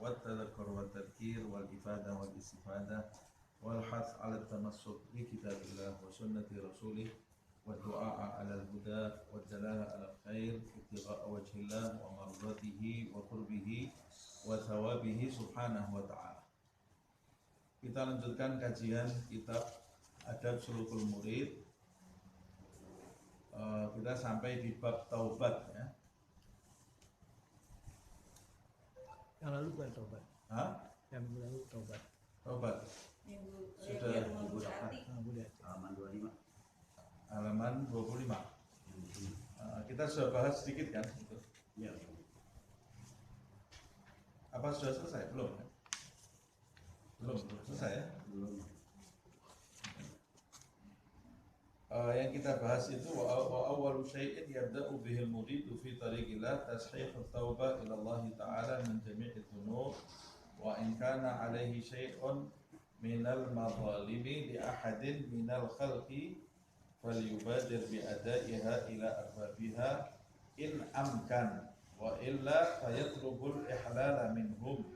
والتذكر والتذكير والإفادة والاستفادة والحث على التمسك بكتاب الله وسنة رسوله والدعاء على الهدى والدلالة على الخير ابتغاء وجه الله ومرضاته وقربه وثوابه سبحانه وتعالى. Kita lanjutkan kajian kitab Adab Sulukul Murid. Kita sampai di bab taubat ya. Yang lalu bukan taubat. Hah? Yang minggu lalu taubat. Taubat. Sudah minggu depan. Halaman 25. Halaman 25. Kita sudah bahas sedikit kan itu. Ya. Apa sudah selesai? Belum kan? Belum selesai ya? Belum. Yang kita bahas itu wa awwalu syai'in yabda'u bihil muridu fi tariqillah tashihut taubah ila Allah ta'ala min jami'i dzunub wa in kana 'alaihi syai'un minal madhalimi li ahadin minal khalqi falyubadir bi ada'iha ila arbabiha in amkan wa illa fayatlubul ihlala minhum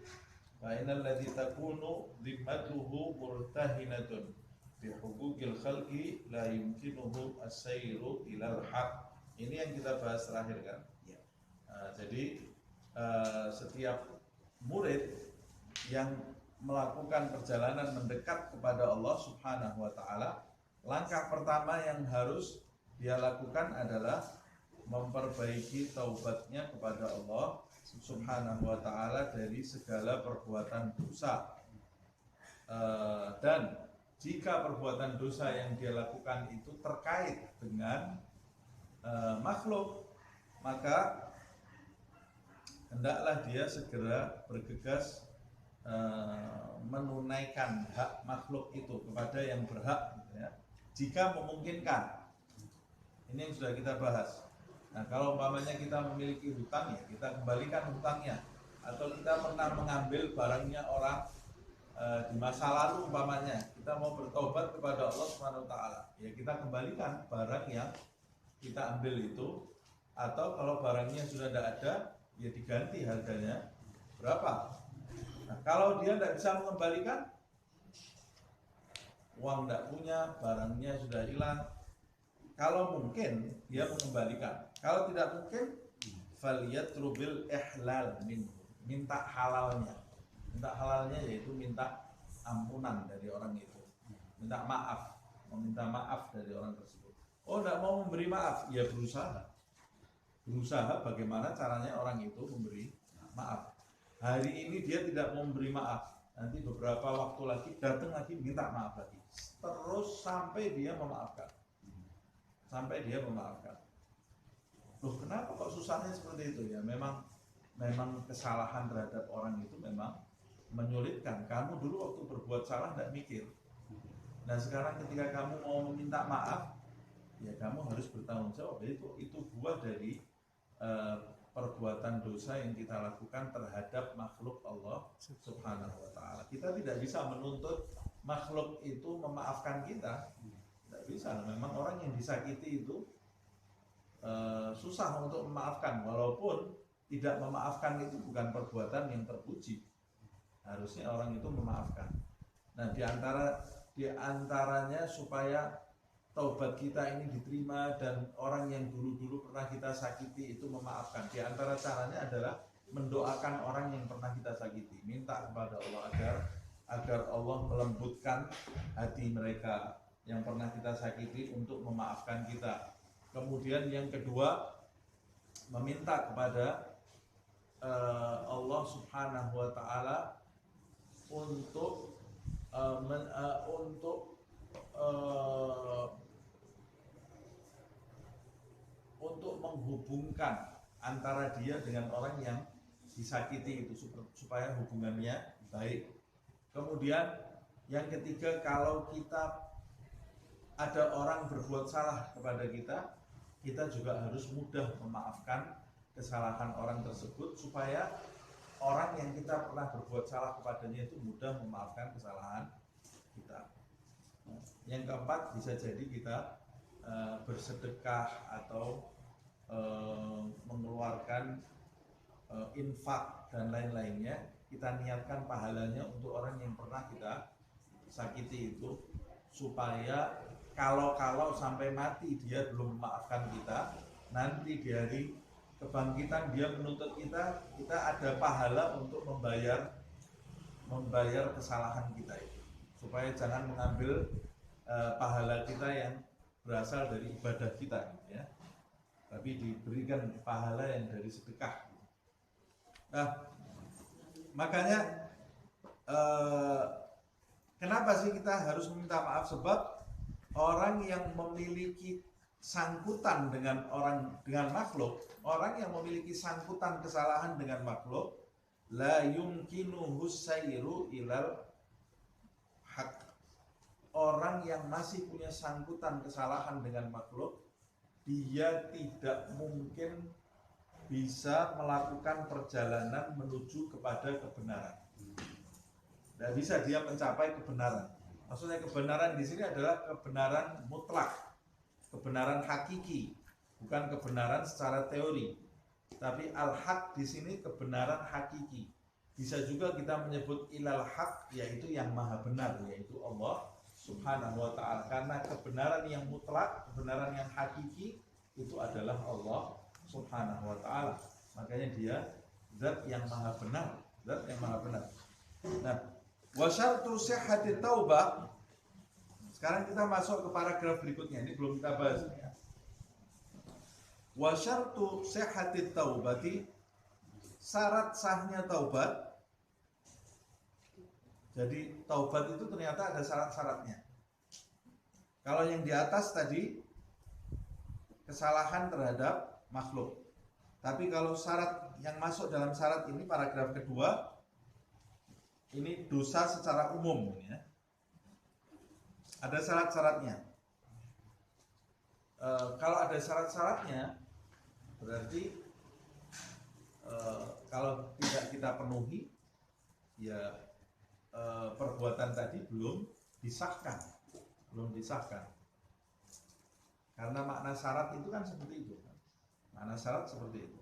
wa innal ladzi takunu dhimmatuhu murtahinatun bihuquqil khalqi la yumkinuhu as-sayru ilal haq. Ini yang kita bahas terakhir kan. Ya. Jadi setiap murid yang melakukan perjalanan mendekat kepada Allah Subhanahu wa taala, langkah pertama yang harus dia lakukan adalah memperbaiki taubatnya kepada Allah Subhanahu wa taala dari segala perbuatan dosa. Dan jika perbuatan dosa yang dia lakukan itu terkait dengan makhluk, maka hendaklah dia segera bergegas menunaikan hak makhluk itu kepada yang berhak, gitu ya. Jika memungkinkan. Ini yang sudah kita bahas. Nah, kalau umpamanya kita memiliki hutang ya, kita kembalikan hutangnya. Atau kita pernah mengambil barangnya orang di masa lalu umpamanya kita mau bertobat kepada Allah Subhanahu wa taala, ya kita kembalikan barang yang kita ambil itu, atau kalau barangnya sudah tidak ada ya diganti harganya berapa. Nah, kalau dia tidak bisa mengembalikan, uang tidak punya, barangnya sudah hilang, kalau mungkin dia mengembalikan, kalau tidak mungkin faliyatrubil ihlal minhu, minta halalnya. Minta halalnya yaitu minta ampunan dari orang itu, minta maaf, meminta maaf dari orang tersebut. Oh, tidak mau memberi maaf, ya berusaha bagaimana caranya orang itu memberi maaf. Hari ini dia tidak mau memberi maaf, nanti beberapa waktu lagi datang lagi minta maaf lagi, terus sampai dia memaafkan, Loh, kenapa kok susahnya seperti itu ya? Memang kesalahan terhadap orang itu memang menyulitkan. Kamu dulu waktu berbuat salah tidak mikir. Nah, sekarang ketika kamu mau meminta maaf, ya kamu harus bertanggung jawab. Itu buah dari perbuatan dosa yang kita lakukan terhadap makhluk Allah Subhanahu wa taala. Kita tidak bisa menuntut makhluk itu memaafkan kita. Tidak bisa. Memang orang yang disakiti itu susah untuk memaafkan, walaupun tidak memaafkan itu bukan perbuatan yang terpuji. Harusnya orang itu memaafkan. Nah, diantaranya supaya taubat kita ini diterima dan orang yang dulu pernah kita sakiti itu memaafkan. Di antara caranya adalah mendoakan orang yang pernah kita sakiti, minta kepada Allah agar Allah melembutkan hati mereka yang pernah kita sakiti untuk memaafkan kita. Kemudian yang kedua, meminta kepada Allah Subhanahu wa taala untuk menghubungkan antara dia dengan orang yang disakiti itu supaya hubungannya baik. Kemudian yang ketiga, kalau kita ada orang berbuat salah kepada kita, kita juga harus mudah memaafkan kesalahan orang tersebut supaya orang yang kita pernah berbuat salah kepadanya itu mudah memaafkan kesalahan kita. Yang keempat, bisa jadi kita bersedekah atau mengeluarkan infak dan lain-lainnya, kita niatkan pahalanya untuk orang yang pernah kita sakiti itu, supaya kalau sampai mati dia belum memaafkan kita, nanti di hari kebangkitan dia menuntut kita ada pahala untuk membayar kesalahan kita itu, supaya jangan mengambil pahala kita yang berasal dari ibadah kita gitu ya, tapi diberikan pahala yang dari sedekah. Nah, makanya kenapa sih kita harus meminta maaf? Sebab orang yang memiliki sangkutan dengan makhluk, orang yang memiliki sangkutan kesalahan dengan makhluk, la yumkinuhu sayru ilal haq. Orang yang masih punya sangkutan kesalahan dengan makhluk, dia tidak mungkin bisa melakukan perjalanan menuju kepada kebenaran. Tidak bisa dia mencapai kebenaran. Maksudnya kebenaran di sini adalah kebenaran mutlak, kebenaran hakiki, bukan kebenaran secara teori. Tapi al-haq di sini kebenaran hakiki. Bisa juga kita menyebut ilal haq, yaitu yang maha benar, yaitu Allah Subhanahu wa ta'ala. Karena kebenaran yang mutlak, kebenaran yang hakiki itu adalah Allah Subhanahu wa ta'ala. Makanya dia zat yang maha benar, zat yang maha benar. Nah, wa syartu sihhati taubah. Sekarang kita masuk ke paragraf berikutnya. Ini belum kita bahas ya. Wa syartu sihhati taubati, syarat sahnya taubat. Jadi taubat itu ternyata ada syarat-syaratnya. Kalau yang di atas tadi kesalahan terhadap makhluk. Tapi kalau syarat yang masuk dalam syarat ini, paragraf kedua, ini dosa secara umum ya. Ada syarat-syaratnya. Kalau ada syarat-syaratnya, berarti kalau tidak kita penuhi, ya perbuatan tadi belum disahkan. Karena makna syarat itu kan seperti itu. Makna syarat seperti itu.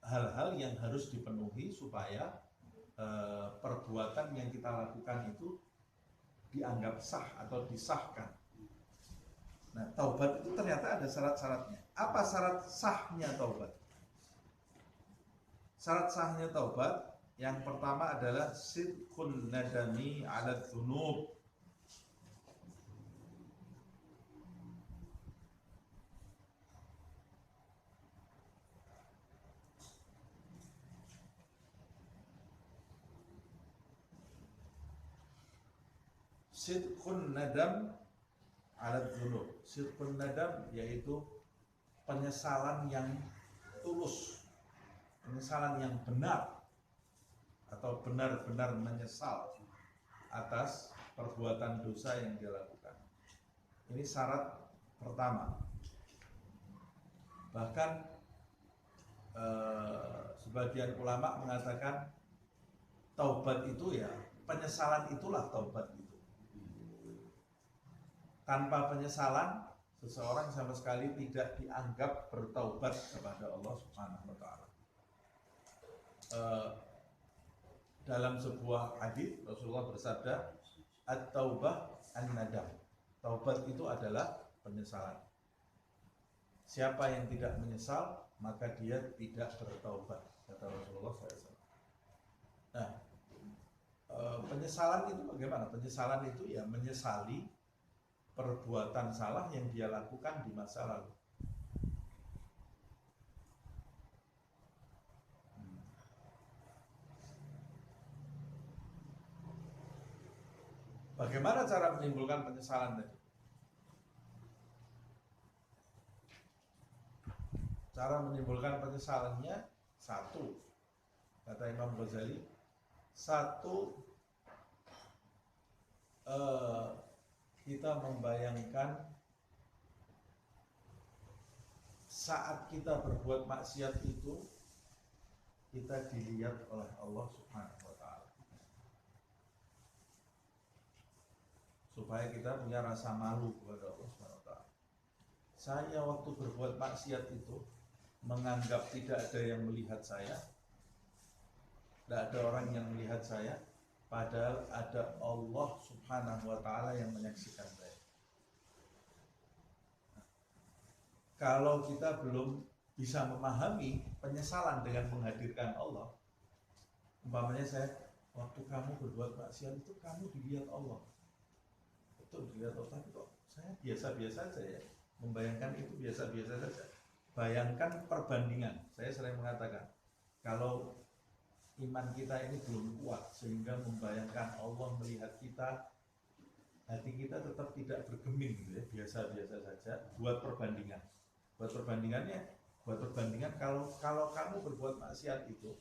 Hal-hal yang harus dipenuhi supaya perbuatan yang kita lakukan itu dianggap sah atau disahkan. Nah, taubat itu ternyata ada syarat-syaratnya. Apa syarat sahnya taubat? Syarat sahnya taubat yang pertama adalah sidqun nadami 'ala dzunub. Sidqun nadam 'ala dzunub. Sidqun nadam yaitu penyesalan yang tulus, penyesalan yang benar, atau benar-benar menyesal atas perbuatan dosa yang dia lakukan. Ini syarat pertama. Bahkan sebagian ulama mengatakan taubat itu ya, penyesalan itulah taubat itu. Tanpa penyesalan, seseorang sama sekali tidak dianggap bertaubat kepada Allah Subhanahu wa ta'ala. Dalam sebuah hadis Rasulullah bersabda, at-taubah an-nadam. Taubat itu adalah penyesalan. Siapa yang tidak menyesal, maka dia tidak bertaubat, kata Rasulullah SAW. Nah, penyesalan itu bagaimana? Penyesalan itu ya menyesali perbuatan salah yang dia lakukan di masa lalu. Bagaimana cara menimbulkan penyesalan tadi? Cara menimbulkan penyesalannya satu, kata Imam Ghazali, satu, kita membayangkan saat kita berbuat maksiat itu kita dilihat oleh Allah Subhanahu wa ta'ala, supaya kita punya rasa malu kepada Allah Subhanahu wa ta'ala. saya waktu berbuat maksiat itu menganggap tidak ada yang melihat saya, tidak ada orang yang melihat saya, padahal ada Allah Subhanahu wa Ta'ala yang menyaksikan saya. Kalau kita belum bisa memahami penyesalan dengan menghadirkan Allah, umpamanya saya waktu kamu berbuat maksiat itu kamu dilihat Allah, betul dilihat Allah, tapi kok saya biasa-biasa saja ya, membayangkan itu biasa-biasa saja. Bayangkan perbandingan. Saya sering mengatakan kalau iman kita ini belum kuat sehingga membayangkan Allah melihat kita, hati kita tetap tidak bergeming gitu ya, biasa-biasa saja. Buat perbandingan kalau kamu berbuat maksiat itu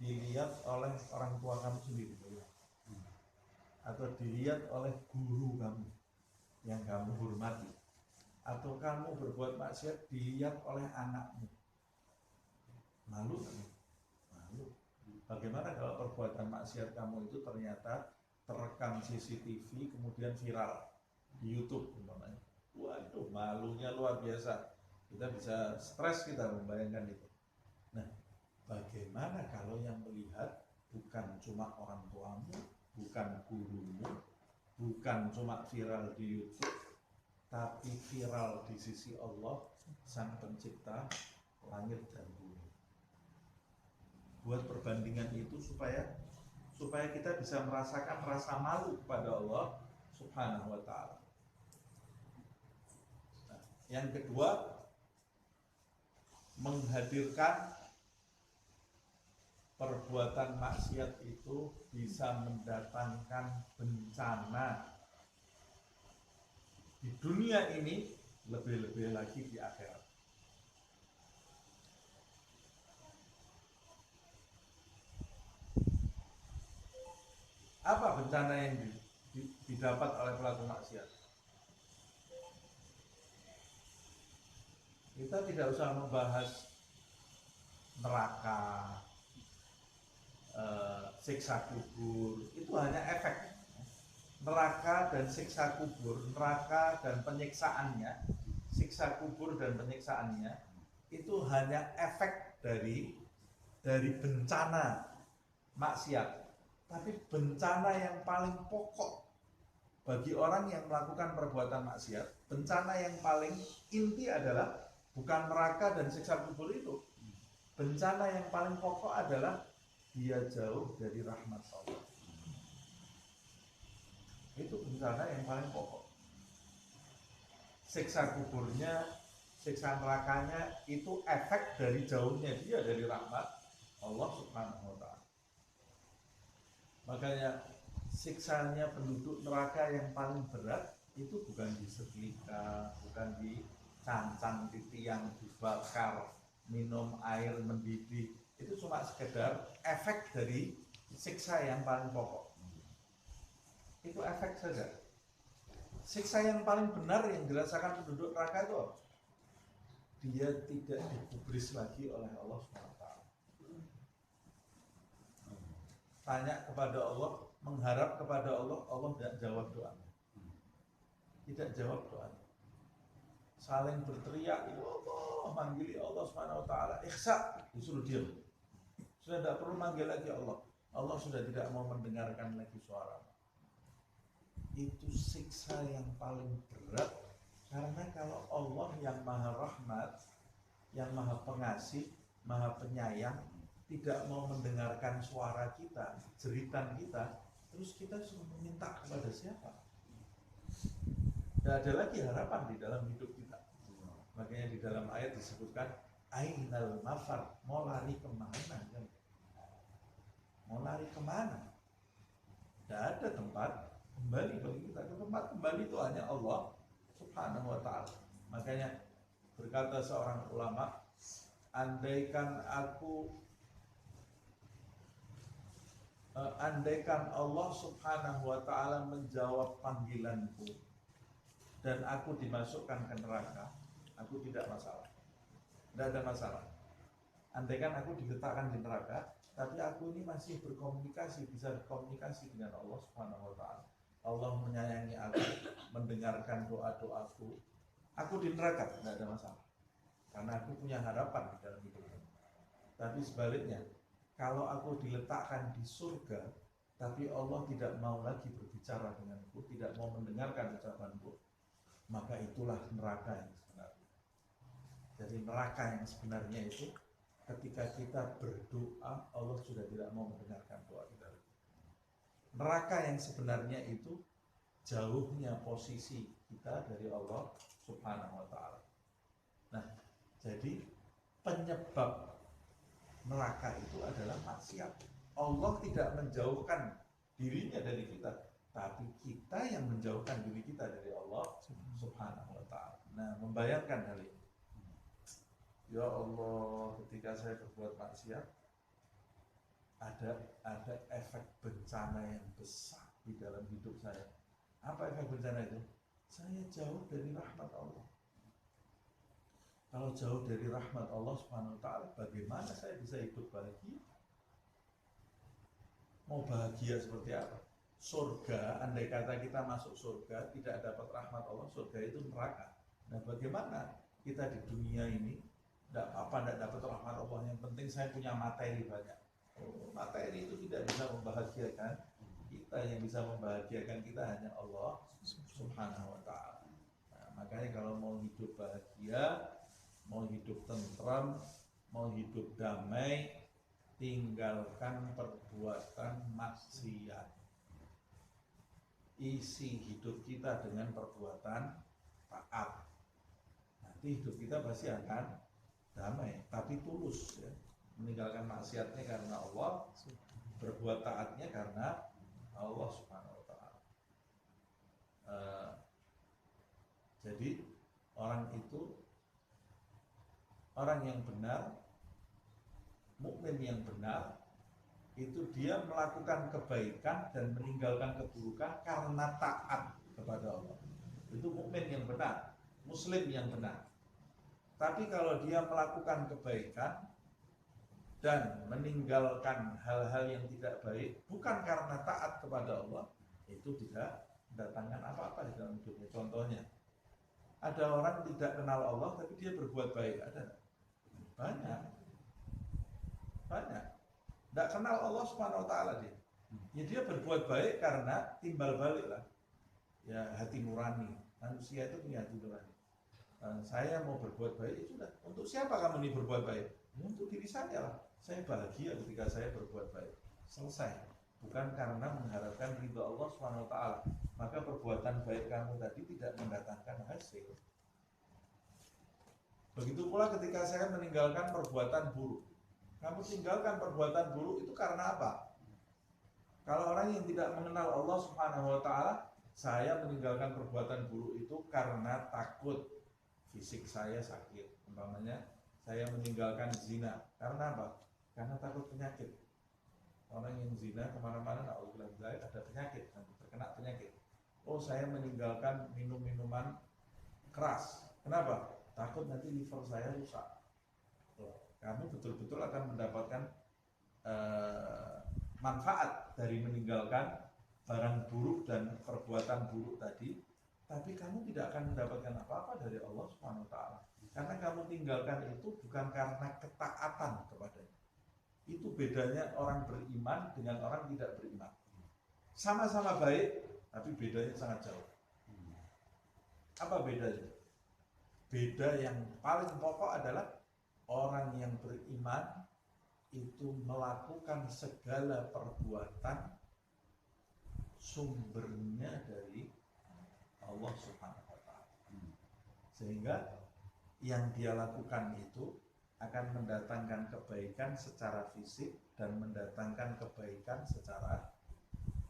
dilihat oleh orang tua kamu sendiri atau dilihat oleh guru kamu yang kamu hormati, atau kamu berbuat maksiat dilihat oleh anakmu, malu kan? Malu. Bagaimana kalau perbuatan maksiat kamu itu ternyata terekam CCTV kemudian viral di YouTube umpamanya? Waduh, malunya luar biasa. Kita bisa stres kita membayangkan itu. Nah, bagaimana kalau yang melihat bukan cuma orang tuamu, bukan gurumu, bukan cuma viral di YouTube, tapi viral di sisi Allah, Sang Pencipta langit dan bumi. Buat perbandingan itu supaya kita bisa merasakan rasa malu kepada Allah Subhanahu wa Ta'ala. Nah, yang kedua, menghadirkan perbuatan maksiat itu bisa mendatangkan bencana di dunia ini, lebih-lebih lagi di akhirat. Apa bencana yang didapat oleh pelaku maksiat? Kita tidak usah membahas neraka, siksa kubur, itu hanya efek. Neraka dan siksa kubur, neraka dan penyiksaannya, siksa kubur dan penyiksaannya itu hanya efek dari bencana maksiat. Tapi bencana yang paling pokok bagi orang yang melakukan perbuatan maksiat, bencana yang paling inti adalah bukan neraka dan siksa kubur itu. Bencana yang paling pokok adalah dia jauh dari rahmat Allah. Itu bencana yang paling pokok. Siksa kuburnya, siksa nerakanya itu efek dari jauhnya dia dari rahmat Allah Subhanahu wa Ta'ala. Makanya siksanya penduduk neraka yang paling berat itu bukan disetrika, bukan dicancang di tiang, dibakar, minum air mendidih. Itu cuma sekedar efek dari siksa yang paling pokok. Itu efek saja. Siksa yang paling benar yang dirasakan penduduk neraka itu, dia tidak digubris lagi oleh Allah SWT. Tanya kepada Allah, mengharap kepada Allah, Allah tidak jawab doanya. Tidak jawab doanya. Saling berteriak, ya Allah, manggili Allah SWT, ikhsa, disuruh diam. Sudah tidak perlu manggil lagi Allah. Allah sudah tidak mau mendengarkan lagi suara. Itu siksa yang paling berat, karena kalau Allah yang maha rahmat, yang maha pengasih, maha penyayang, tidak mau mendengarkan suara kita, jeritan kita, terus kita suruh meminta kepada siapa? Tidak ada lagi harapan di dalam hidup kita. Makanya di dalam ayat disebutkan ainal mafar, mau lari kemana? Mau lari kemana? Tidak ada tempat kembali bagi kita. Tempat kembali itu hanya Allah Subhanahu wa Ta'ala. Makanya berkata seorang ulama, andaikan Allah Subhanahu wa Ta'ala menjawab panggilanku dan aku dimasukkan ke neraka, aku tidak masalah. Tidak ada masalah. Andaikan aku diletakkan di neraka, tapi aku ini masih berkomunikasi, bisa berkomunikasi dengan Allah Subhanahu wa Ta'ala. Allah menyayangi aku, mendengarkan doa-doaku, Aku di neraka, tidak ada masalah. Karena aku punya harapan di dalam hidup. Tapi sebaliknya, kalau aku diletakkan di surga, tapi Allah tidak mau lagi berbicara denganku, tidak mau mendengarkan ucapanku, maka itulah neraka yang sebenarnya. Jadi neraka yang sebenarnya itu ketika kita berdoa, Allah sudah tidak mau mendengarkan doa kita. Neraka yang sebenarnya itu jauhnya posisi kita dari Allah Subhanahu wa ta'ala. Nah, jadi penyebab neraka itu adalah maksiat. Allah tidak menjauhkan dirinya dari kita, tapi kita yang menjauhkan diri kita dari Allah Subhanahu wa ta'ala. Nah, membayangkan hal ini. Ya Allah, ketika saya berbuat maksiat, ada efek bencana yang besar di dalam hidup saya. Apa efek bencana itu? Saya jauh dari rahmat Allah. Kalau jauh dari rahmat Allah Subhanahu wa ta'ala, bagaimana saya bisa hidup bahagia? Mau bahagia seperti apa? Surga, andai kata kita masuk surga, tidak dapat rahmat Allah, surga itu neraka. Nah, bagaimana kita di dunia ini tidak dapat rahmat Allah, yang penting saya punya materi banyak. Materi itu tidak bisa membahagiakan kita, yang bisa membahagiakan kita hanya Allah Subhanahu wa ta'ala. Nah, makanya kalau mau hidup bahagia, mau hidup tentram, mau hidup damai, tinggalkan perbuatan maksiat. Isi hidup kita dengan perbuatan taat. Nanti hidup kita pasti akan damai, tapi tulus ya. Meninggalkan maksiatnya karena Allah, berbuat taatnya karena Allah Subhanahu wa ta'ala. Jadi orang itu, orang yang benar, mukmin yang benar, itu dia melakukan kebaikan dan meninggalkan keburukan karena taat kepada Allah. Itu mukmin yang benar, muslim yang benar. Tapi kalau dia melakukan kebaikan dan meninggalkan hal-hal yang tidak baik bukan karena taat kepada Allah, itu tidak mendatangkan apa-apa di dalam hidupnya. Contohnya, ada orang tidak kenal Allah tapi dia berbuat baik, ada banyak. Tidak kenal Allah Subhanahu wa ta'ala dia. Ya dia berbuat baik karena timbal balik lah. Ya hati nurani. Manusia itu punya hati nurani. Saya mau berbuat baik, ya sudah. Untuk siapa kamu ini berbuat baik? Untuk diri saya lah. Saya bahagia ketika saya berbuat baik. Selesai. Bukan karena mengharapkan ridha Allah Subhanahu wa ta'ala. Maka perbuatan baik kamu tadi tidak mendatangkan hasil. Begitu pula ketika saya meninggalkan perbuatan buruk. Kamu tinggalkan perbuatan buruk itu karena apa? Kalau orang yang tidak mengenal Allah Subhanahu wa ta'ala, saya meninggalkan perbuatan buruk itu karena takut fisik saya sakit. Umpamanya saya meninggalkan zina karena apa? Karena takut penyakit. Orang yang zina kemana-mana, ada penyakit, nanti terkena penyakit. Oh, saya meninggalkan minum-minuman keras. Kenapa? Takut nanti liver saya rusak. Kamu betul-betul akan mendapatkan manfaat dari meninggalkan barang buruk dan perbuatan buruk tadi, tapi kamu tidak akan mendapatkan apa-apa dari Allah Subhanahu wa ta'ala. Karena kamu tinggalkan itu bukan karena ketaatan kepadanya. Itu bedanya orang beriman dengan orang tidak beriman. Sama-sama baik, tapi bedanya sangat jauh. Apa bedanya? Beda yang paling pokok adalah orang yang beriman itu melakukan segala perbuatan sumbernya dari Allah Subhanahu wa ta'ala. Sehingga yang dia lakukan itu akan mendatangkan kebaikan secara fisik dan mendatangkan kebaikan secara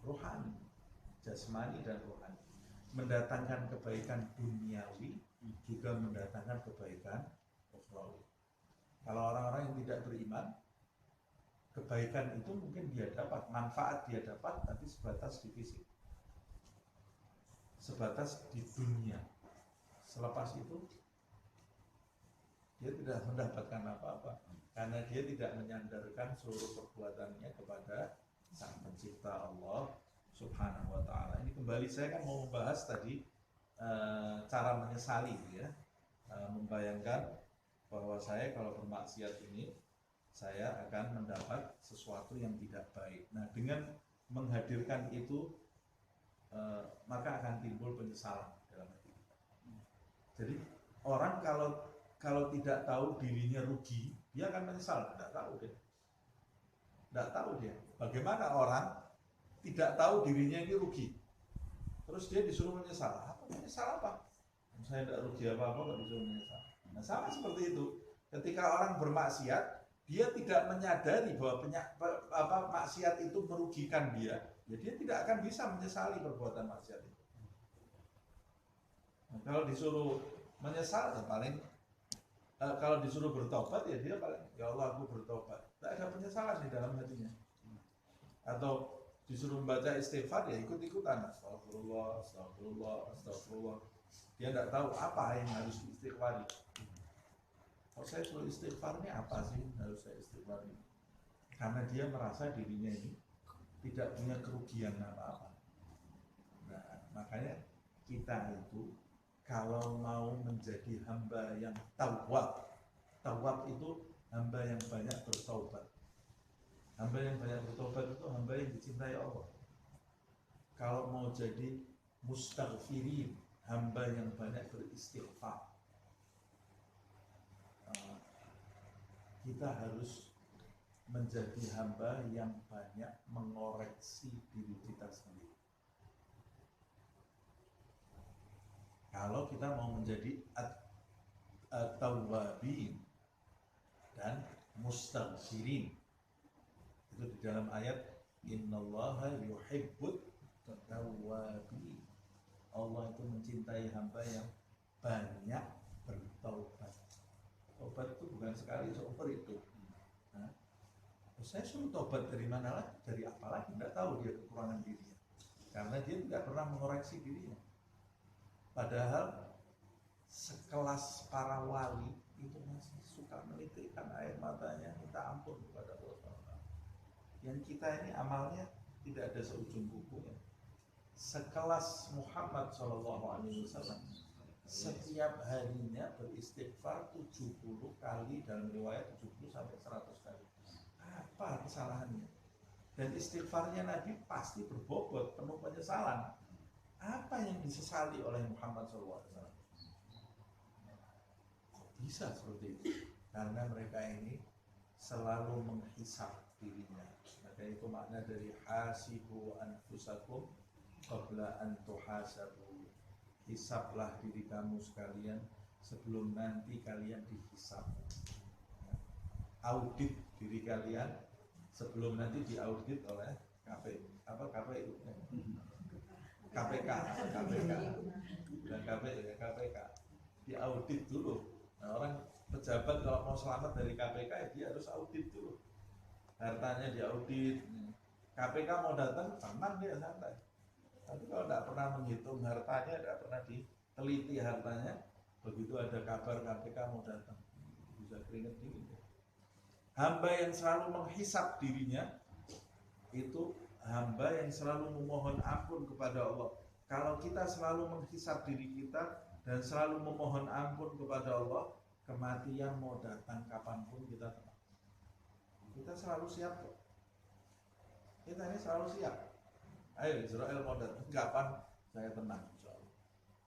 rohani, jasmani dan rohani. Mendatangkan kebaikan duniawi juga mendatangkan kebaikan ukhrawi. Kalau orang-orang yang tidak beriman, kebaikan itu mungkin dia dapat, manfaat dia dapat, tapi sebatas di fisik, sebatas di dunia. Selepas itu dia tidak mendapatkan apa-apa, karena dia tidak menyandarkan seluruh perbuatannya kepada Sang Pencipta Allah Subhanahu wa ta'ala. Ini kembali saya kan mau membahas tadi cara menyesali ya, membayangkan bahwa saya kalau bermaksiat ini saya akan mendapat sesuatu yang tidak baik. Nah, dengan menghadirkan itu maka akan timbul penyesalan dalam hati kita. Jadi orang kalau tidak tahu dirinya rugi, dia akan menyesal. Tidak tahu dia. Tidak tahu dia. Bagaimana orang tidak tahu dirinya ini rugi, terus dia disuruh menyesal. Apa menyesal apa? Saya tidak rugi apa-apa kok disuruh menyesal. Nah, sama seperti itu. Ketika orang bermaksiat, dia tidak menyadari bahwa maksiat itu merugikan dia, ya dia tidak akan bisa menyesali perbuatan maksiat itu. Nah, kalau disuruh menyesal, ya paling kalau disuruh bertobat, ya dia paling, ya Allah aku bertobat. Tidak ada penyesalan di dalam hatinya. Atau disuruh membaca istighfar, ya ikut-ikutan. Astagfirullah, astagfirullah, astagfirullah. Dia tidak tahu apa yang harus diistighfari. Kalau saya suruh istighfar ini apa sih harus saya istighfari? Karena dia merasa dirinya ini tidak punya kerugian apa-apa. Nah, makanya kita itu kalau mau menjadi hamba yang tawwab, tawwab itu hamba yang banyak bertaubat. Hamba yang banyak bertobat itu hamba yang dicintai Allah. Kalau mau jadi mustaghfirin, hamba yang banyak beristighfar, kita harus menjadi hamba yang banyak mengoreksi diri kita sendiri. Kalau kita mau menjadi at-tawwabin dan mustaghfirin, itu di dalam ayat innallaha yuhibbut tawwabin. Allah itu mencintai hamba yang banyak bertaubat. Taubat itu bukan sekali seumur hidup. Nah, saya suruh taubat dari mana lagi? Dari apa lagi? Tidak tahu dia kekurangan dirinya. Karena dia tidak pernah mengoreksi dirinya. Padahal sekelas para wali itu masih suka menitikkan air matanya minta ampun kepada Allah. Yang kita ini amalnya tidak ada seujung kukunya. Sekelas Muhammad SAW setiap harinya beristighfar 70 kali, dalam riwayat 70 sampai 100 kali. Apa kesalahannya? Dan istighfarnya Nabi pasti berbobot, penuh penyesalan. Apa yang disesali oleh Muhammad SAW? Kok bisa seperti itu? Karena mereka ini selalu menghisap dirinya. Maka itu makna dari hasibu anfusakum qabla an tuhasabu. Hisaplah diri kamu sekalian sebelum nanti kalian dihisap. Audit diri kalian sebelum nanti diaudit oleh KPK dan KPK diaudit dulu. Nah, orang pejabat kalau mau selamat dari KPK dia harus audit dulu, hartanya diaudit. KPK mau datang tenang dia santai. Tapi kalau tidak pernah menghitung hartanya, tidak pernah diteliti hartanya, begitu ada kabar KPK mau datang, bisa keringet dingin. Hamba yang selalu menghisap dirinya itu hamba yang selalu memohon ampun kepada Allah. Kalau kita selalu menghisap diri kita dan selalu memohon ampun kepada Allah, kematian mau datang kapanpun kita tenang. Kita selalu siap kok. Kita ini selalu siap. Ayo Israel mau datang kapan, saya tenang insyaallah.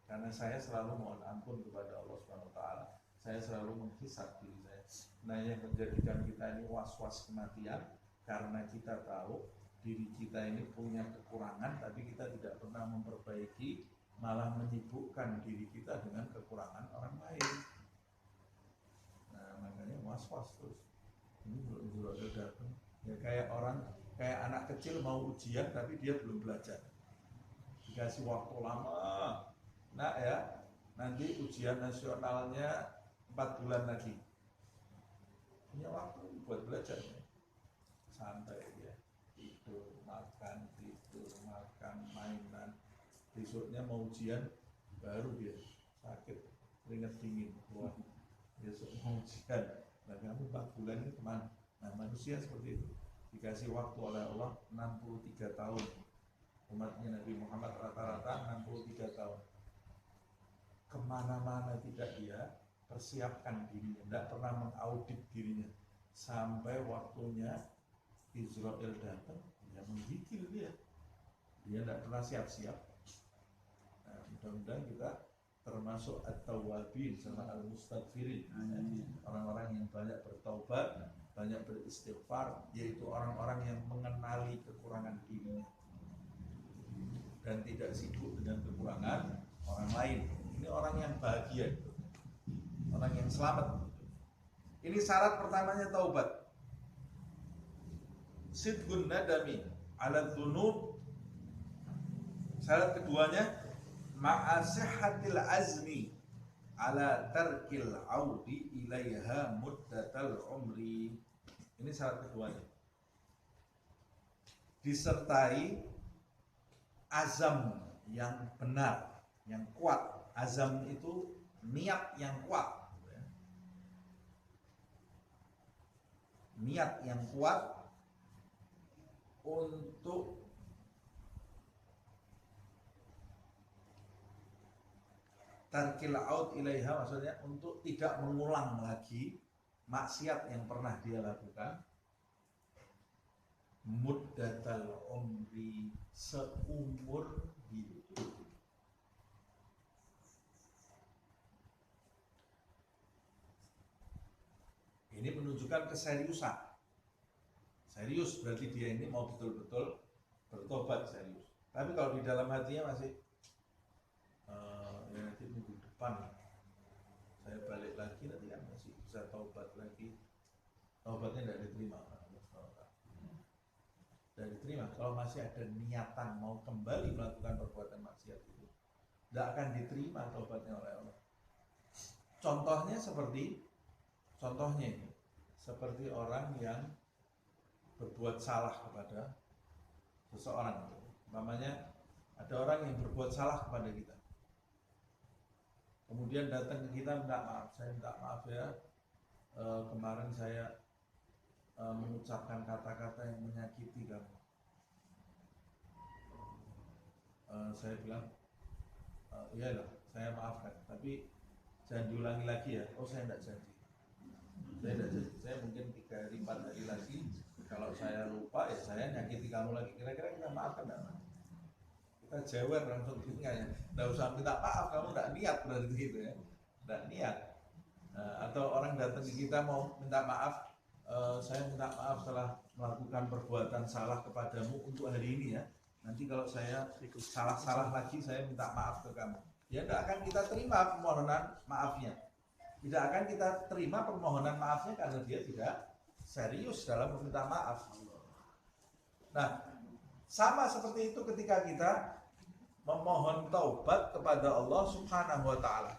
Karena saya selalu mohon ampun kepada Allah Subhanahu wa taala. Saya selalu menghisap diri saya. Nah, yang menjadikan kita ini was-was kematian karena kita tahu diri kita ini punya kekurangan, tapi kita tidak pernah memperbaiki, malah menyibukkan diri kita dengan kekurangan orang lain. Nah, makanya was-was terus. Ini belum ada datang. Ya kayak anak kecil mau ujian tapi dia belum belajar. Dikasih waktu lama. Nah ya, nanti ujian nasionalnya 4 bulan lagi. Punya waktu buat belajar. Santai dia. Tidur, makan, mainan. Besoknya mau ujian baru dia sakit, keringat dingin. Wah, besok mau ujian. Nah, kamu 4 bulan ini kemana? Nah, manusia seperti itu. Dikasih waktu oleh Allah 63 tahun. Umatnya Nabi Muhammad rata-rata 63 tahun. kemana-mana tidak dia persiapkan dirinya, tidak pernah mengaudit dirinya sampai waktunya Israel datang, dia menggigil dia tidak pernah siap-siap. Nah, mudah-mudahan kita termasuk at-tawwabin sama al-mustaghfirin, orang-orang yang banyak bertaubat, banyak beristighfar, yaitu orang-orang yang mengenali kekurangan dirinya dan tidak sibuk dengan kekurangan orang lain. Ini orang yang bahagia, orang yang selamat. Ini syarat pertamanya taubat. Sidqun nadami ala dzunub. Syarat keduanya ma'asihhatil azmi ala tarkil audi ilaiha muddatal umri. Ini syarat keduanya. Disertai azam yang benar, yang kuat. Azam itu niat yang kuat. Niat yang kuat untuk tarkil aud ilaiha, maksudnya untuk tidak mengulang lagi maksiat yang pernah dia lakukan. Muddatal umri, seumur hidup. Ini menunjukkan keseriusan. Serius berarti dia ini mau betul-betul bertobat serius. Tapi kalau di dalam hatinya masih ya nanti minggu depan saya balik lagi, nanti kan masih bisa taubat lagi. Taubatnya tidak diterima. Tidak diterima kalau masih ada niatan mau kembali melakukan perbuatan maksiat itu. Tidak akan diterima taubatnya oleh Allah. Contohnya ini seperti orang yang berbuat salah kepada seseorang. Umpamanya ada orang yang berbuat salah kepada kita, kemudian datang ke kita minta maaf. Saya minta maaf ya, kemarin saya mengucapkan kata-kata yang menyakiti kamu. Saya bilang iyalah, saya maafkan, tapi jangan diulangi lagi ya. Oh, saya tidak janji. Saya mungkin 3 hari 4 hari lagi, kalau saya lupa ya saya nyakiti kamu lagi. Kira-kira kita maafkan enggak? Kita jewer langsung tinggalnya. Enggak usah minta maaf, kamu enggak niat berarti gitu ya. Enggak niat. Atau orang datang ke kita mau minta maaf, saya minta maaf setelah melakukan perbuatan salah kepadamu untuk hari ini ya. Nanti kalau saya salah lagi, saya minta maaf ke kamu. Ya enggak akan kita terima permohonan maafnya. Tidak akan kita terima permohonan maafnya karena dia tidak serius dalam meminta maaf. Nah, sama seperti itu ketika kita memohon taubat kepada Allah Subhanahu wa taala.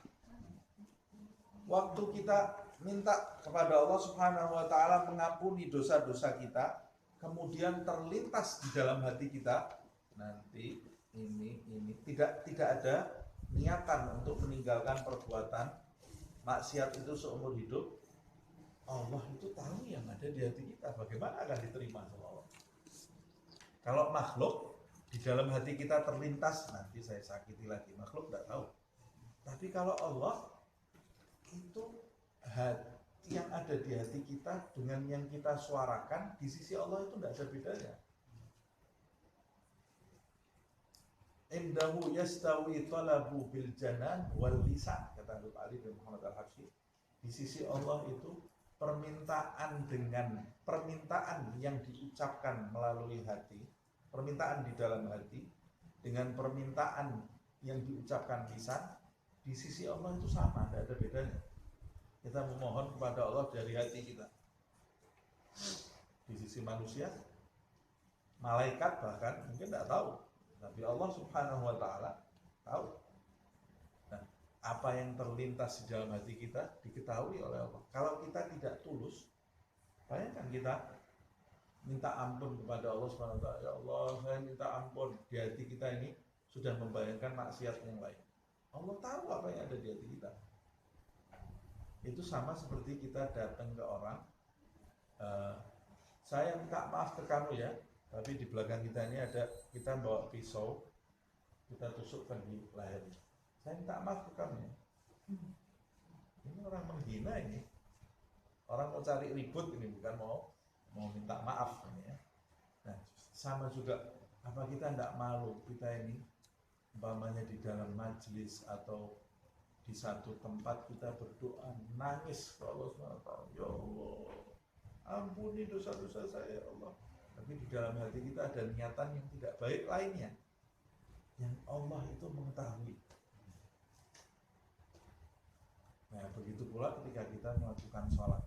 Waktu kita minta kepada Allah Subhanahu wa taala mengampuni dosa-dosa kita, kemudian terlintas di dalam hati kita, nanti ini tidak ada niatan untuk meninggalkan perbuatan maksiat itu seumur hidup. Allah itu tahu yang ada di hati kita, bagaimana akan diterima sama Allah. Kalau makhluk di dalam hati kita terlintas, nanti saya sakiti lagi, makhluk tidak tahu. Tapi kalau Allah, itu hati yang ada di hati kita dengan yang kita suarakan di sisi Allah itu tidak ada bedanya. Indahu yastawi talabu bil janan wal lisan, kata Habib Ali bin Muhammad Al-Habsyi. Di sisi Allah itu permintaan yang diucapkan melalui hati, permintaan di dalam hati dengan permintaan yang diucapkan lisan, di sisi Allah itu sama, tidak ada bedanya. Kita memohon kepada Allah dari hati kita. Di sisi manusia, malaikat bahkan mungkin tidak tahu, tapi Allah Subhanahu wa taala tahu. Nah, apa yang terlintas di dalam hati kita diketahui oleh Allah. Kalau kita tidak tulus, bayangkan kita minta ampun kepada Allah Subhanahu wa taala. Ya Allah, saya minta ampun. Di hati kita ini sudah membayangkan maksiat yang lain. Allah tahu apa yang ada di hati kita. Itu sama seperti kita datang ke orang, saya minta maaf ke kamu ya, tapi di belakang kita ini ada, kita bawa pisau, kita tusukkan di lehernya. Saya minta maaf ke kamu ya, Ini orang menghina ini. Orang mau cari ribut ini, bukan mau minta maaf ini ya. Nah, sama juga, apa kita tidak malu kita ini umpamanya di dalam majelis atau di satu tempat kita berdoa nangis ke Allah SWT, ya Allah ampuni dosa-dosa saya ya Allah, tapi di dalam hati kita ada niatan yang tidak baik lainnya yang Allah itu mengetahui. Nah, begitu pula ketika kita melakukan sholat,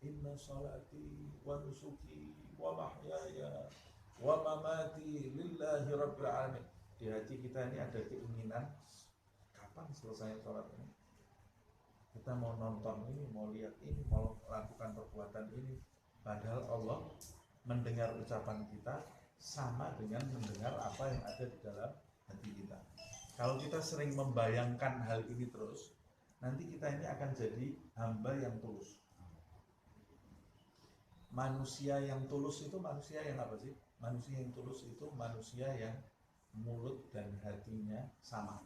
inna sholati wa nusuki wa mahyaya wa mamati lillahi rabbil alamin. Di hati kita ini ada keinginan kapan selesai sholat ini, kita mau nonton ini, mau lihat ini, mau lakukan perbuatan ini, padahal Allah mendengar ucapan kita sama dengan mendengar apa yang ada di dalam hati kita. Kalau kita sering membayangkan hal ini terus, nanti kita ini akan jadi hamba yang tulus. Manusia yang tulus itu manusia yang apa sih? Manusia yang tulus itu manusia yang mulut dan hatinya sama.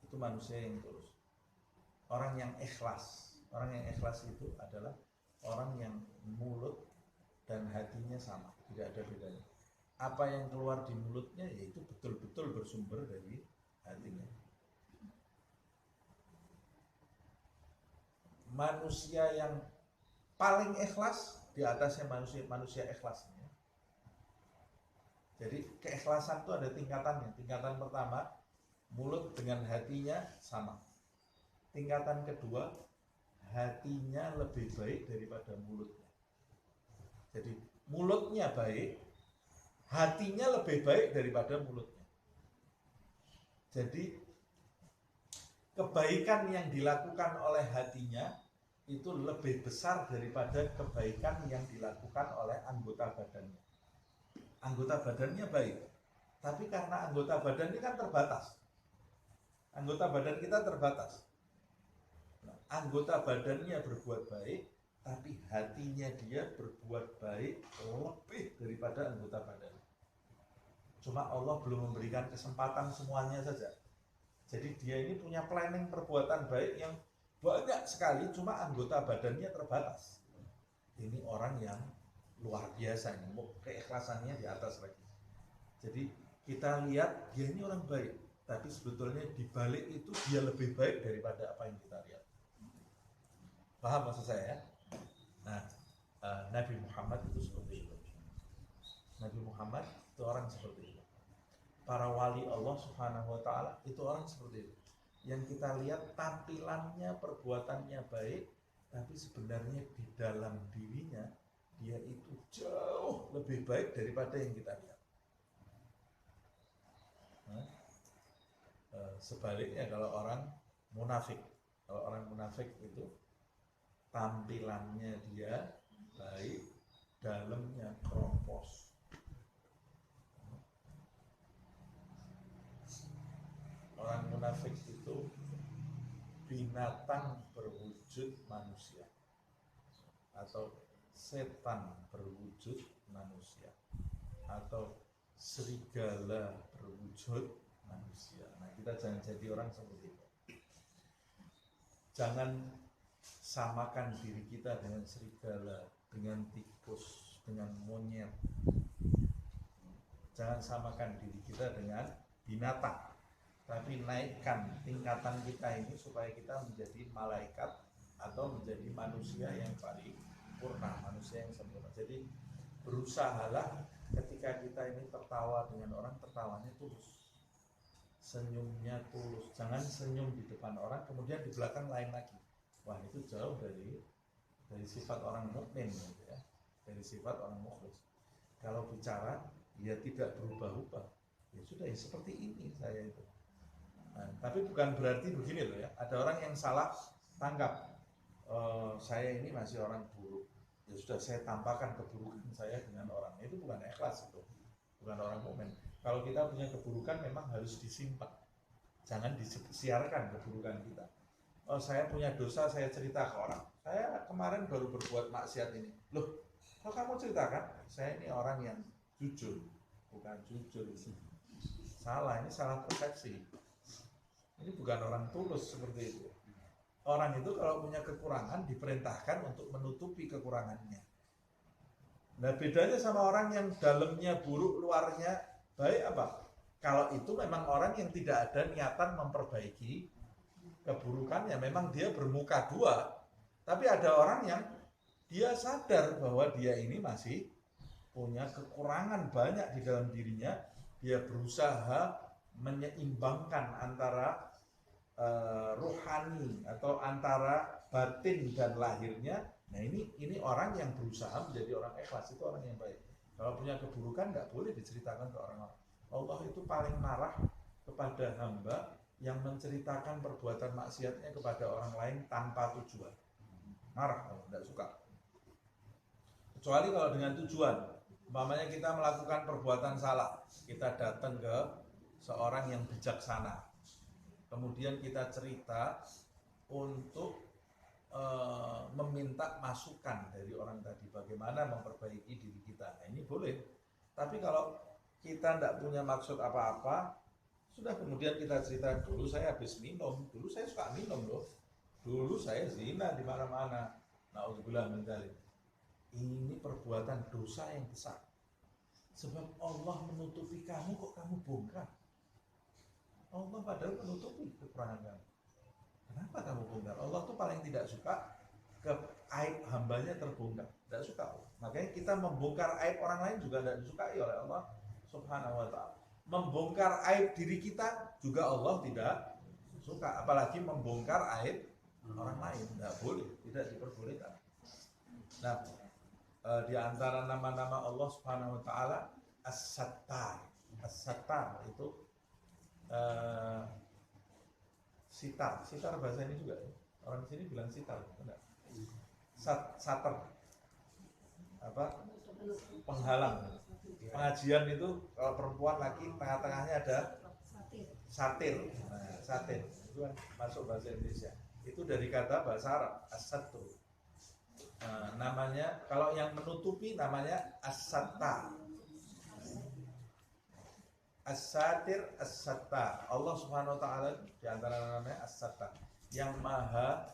Itu manusia yang tulus. Orang yang ikhlas. Orang yang ikhlas itu adalah orang yang mulut dan hatinya sama, tidak ada bedanya. Apa yang keluar di mulutnya yaitu betul-betul bersumber dari hatinya. Manusia yang paling ikhlas di atasnya manusia ikhlas. Jadi keikhlasan itu ada tingkatannya. Tingkatan pertama, mulut dengan hatinya sama. Tingkatan kedua, hatinya lebih baik daripada mulutnya. Jadi mulutnya baik, hatinya lebih baik daripada mulutnya. Jadi kebaikan yang dilakukan oleh hatinya itu lebih besar daripada kebaikan yang dilakukan oleh anggota badannya. Anggota badannya baik, tapi karena anggota badan ini kan terbatas. Anggota badan kita terbatas. Nah, anggota badannya berbuat baik, tapi hatinya dia berbuat baik lebih daripada anggota badan. Cuma Allah belum memberikan kesempatan semuanya saja. Jadi dia ini punya planning perbuatan baik yang banyak sekali, cuma anggota badannya terbatas. Ini orang yang luar biasa, ini keikhlasannya di atas lagi. Jadi kita lihat dia ini orang baik, tapi sebetulnya di balik itu dia lebih baik daripada apa yang kita lihat. Paham maksud saya ya? Nah, Nabi Muhammad itu seperti itu. Nabi Muhammad itu orang seperti itu. Para wali Allah Subhanahu wa Ta'ala itu orang seperti itu. Yang kita lihat tampilannya, perbuatannya baik, tapi sebenarnya di dalam dirinya dia itu jauh lebih baik daripada yang kita lihat. Nah, sebaliknya kalau orang munafik itu tampilannya dia baik, dalamnya keropos. Orang munafik itu binatang berwujud manusia atau setan berwujud manusia atau serigala berwujud manusia. Nah, kita jangan jadi orang seperti itu. Jangan samakan diri kita dengan serigala, dengan tikus, dengan monyet. Jangan samakan diri kita dengan binatang, tapi naikkan tingkatan kita ini supaya kita menjadi malaikat atau menjadi manusia yang paling sempurna, manusia yang sempurna. Jadi berusahalah ketika kita ini tertawa dengan orang, tertawanya tulus, senyumnya tulus. Jangan senyum di depan orang kemudian di belakang lain lagi. Wah, itu jauh dari sifat orang mukmin, gitu ya, dari sifat orang mukhlis. Kalau bicara ya tidak berubah-ubah, ya sudah ya seperti ini saya itu. Nah, tapi bukan berarti begini loh ya, ada orang yang salah tanggap. Saya ini masih orang buruk, ya sudah saya tampakkan keburukan saya dengan orang. Itu bukan ikhlas, itu bukan orang mukmin. Kalau kita punya keburukan memang harus disimpan, jangan disiarkan keburukan kita. Oh, saya punya dosa, saya cerita ke orang, saya kemarin baru berbuat maksiat ini. Loh, kalau kamu ceritakan, saya ini orang yang jujur. Bukan jujur, salah, ini salah persepsi. Ini bukan orang tulus seperti itu. Orang itu kalau punya kekurangan diperintahkan untuk menutupi kekurangannya. Nah, bedanya sama orang yang dalamnya buruk, luarnya baik apa? Kalau itu memang orang yang tidak ada niatan memperbaiki keburukannya, memang dia bermuka dua. Tapi ada orang yang dia sadar bahwa dia ini masih punya kekurangan banyak di dalam dirinya. Dia berusaha menyeimbangkan antara rohani atau antara batin dan lahirnya. Nah ini orang yang berusaha menjadi orang ikhlas, itu orang yang baik. Kalau punya keburukan nggak boleh diceritakan ke orang-orang. Allah itu paling marah kepada hamba yang menceritakan perbuatan maksiatnya kepada orang lain tanpa tujuan. Marah, Allah nggak suka. Kecuali kalau dengan tujuan. Umpamanya kita melakukan perbuatan salah, kita datang ke seorang yang bijaksana. Kemudian kita cerita untuk meminta masukan dari orang tadi bagaimana memperbaiki diri kita. Nah, ini boleh. Tapi kalau kita tidak punya maksud apa-apa, sudah kemudian kita cerita, dulu saya habis minum, dulu saya suka minum loh, dulu saya zina di mana-mana. Na'udzubillah min dzalik. Ini perbuatan dosa yang besar. Sebab Allah menutupi kamu, kok kamu bongkar? Allah padahal menutupi kekurangan kamu. Kenapa kamu bongkar? Allah tuh paling tidak suka ke aib hambanya terbongkar. Tidak suka. Makanya kita membongkar aib orang lain juga tidak disukai oleh Allah Subhanahu wa ta'ala. Membongkar aib diri kita juga Allah tidak suka. Apalagi membongkar aib orang lain. Tidak boleh. Tidak diperbolehkan. Nah, di antara nama-nama Allah Subhanahu wa ta'ala As-Sattar. As-Sattar itu sitar bahasa ini juga ya. Orang sini bilang sitar, enggak? Satar. Apa? Penghalang. Pengajian itu kalau perempuan laki tengah-tengahnya ada satir. Nah, satir itu kan masuk bahasa Indonesia. Itu dari kata bahasa Arab as-satru. Namanya kalau yang menutupi namanya as-sattar. As-satir, as-sattar. Allah Subhanahu wa ta'ala di antara namanya as-sattar, yang maha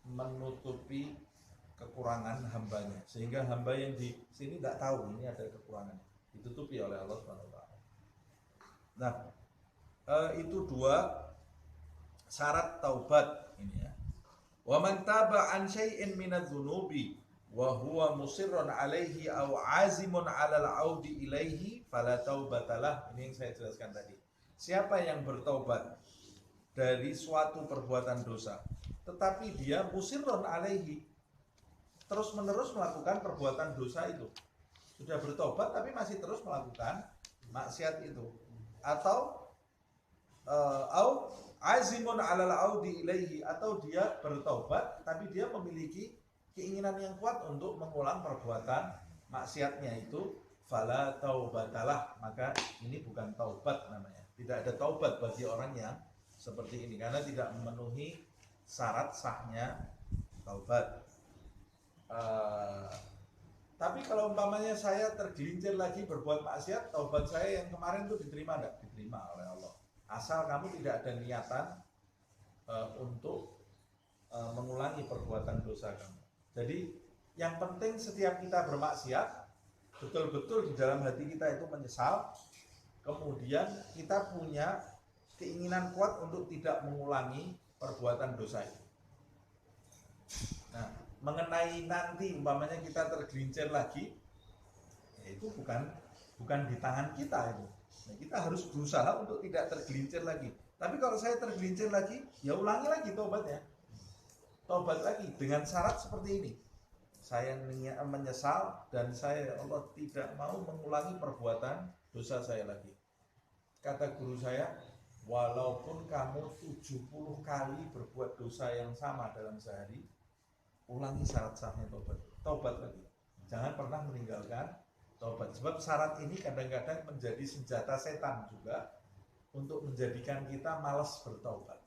menutupi kekurangan hambanya, sehingga hamba yang di sini tidak tahu ini ada kekurangan, ditutupi oleh Allah Subhanahu wa ta'ala. Nah, itu dua syarat taubat ini ya. Wa man taba an syai'in minadz-dzunubi wa huwa musirrun alaihi aw azimun 'alal 'audi ilaihi fala taubatalah. Ini yang saya jelaskan tadi. Siapa yang bertaubat dari suatu perbuatan dosa tetapi dia musirrun alaihi, terus-menerus melakukan perbuatan dosa itu, sudah bertobat tapi masih terus melakukan maksiat itu, atau au azimun 'alal 'audi ilaihi, atau dia bertobat tapi dia memiliki keinginan yang kuat untuk mengulang perbuatan maksiatnya itu, fala taubatalah, maka ini bukan taubat namanya. Tidak ada taubat bagi orang yang seperti ini karena tidak memenuhi syarat sahnya taubat. Tapi kalau umpamanya saya tergelincir lagi berbuat maksiat, taubat saya yang kemarin itu diterima enggak? Diterima oleh Allah. Asal kamu tidak ada niatan untuk mengulangi perbuatan dosa kamu. Jadi yang penting setiap kita bermaksiat, betul-betul di dalam hati kita itu menyesal, kemudian kita punya keinginan kuat untuk tidak mengulangi perbuatan dosa itu. Nah, mengenai nanti umpamanya kita tergelincir lagi, ya itu bukan di tangan kita itu. Nah, kita harus berusaha untuk tidak tergelincir lagi. Tapi kalau saya tergelincir lagi, ya ulangi lagi taubatnya. Taubat lagi dengan syarat seperti ini. Saya menyesal dan saya Allah tidak mau mengulangi perbuatan dosa saya lagi. Kata guru saya, walaupun kamu 70 kali berbuat dosa yang sama dalam sehari, ulangi syarat sahnya taubat. Taubat lagi. Jangan pernah meninggalkan taubat. Sebab syarat ini kadang-kadang menjadi senjata setan juga untuk menjadikan kita malas bertaubat.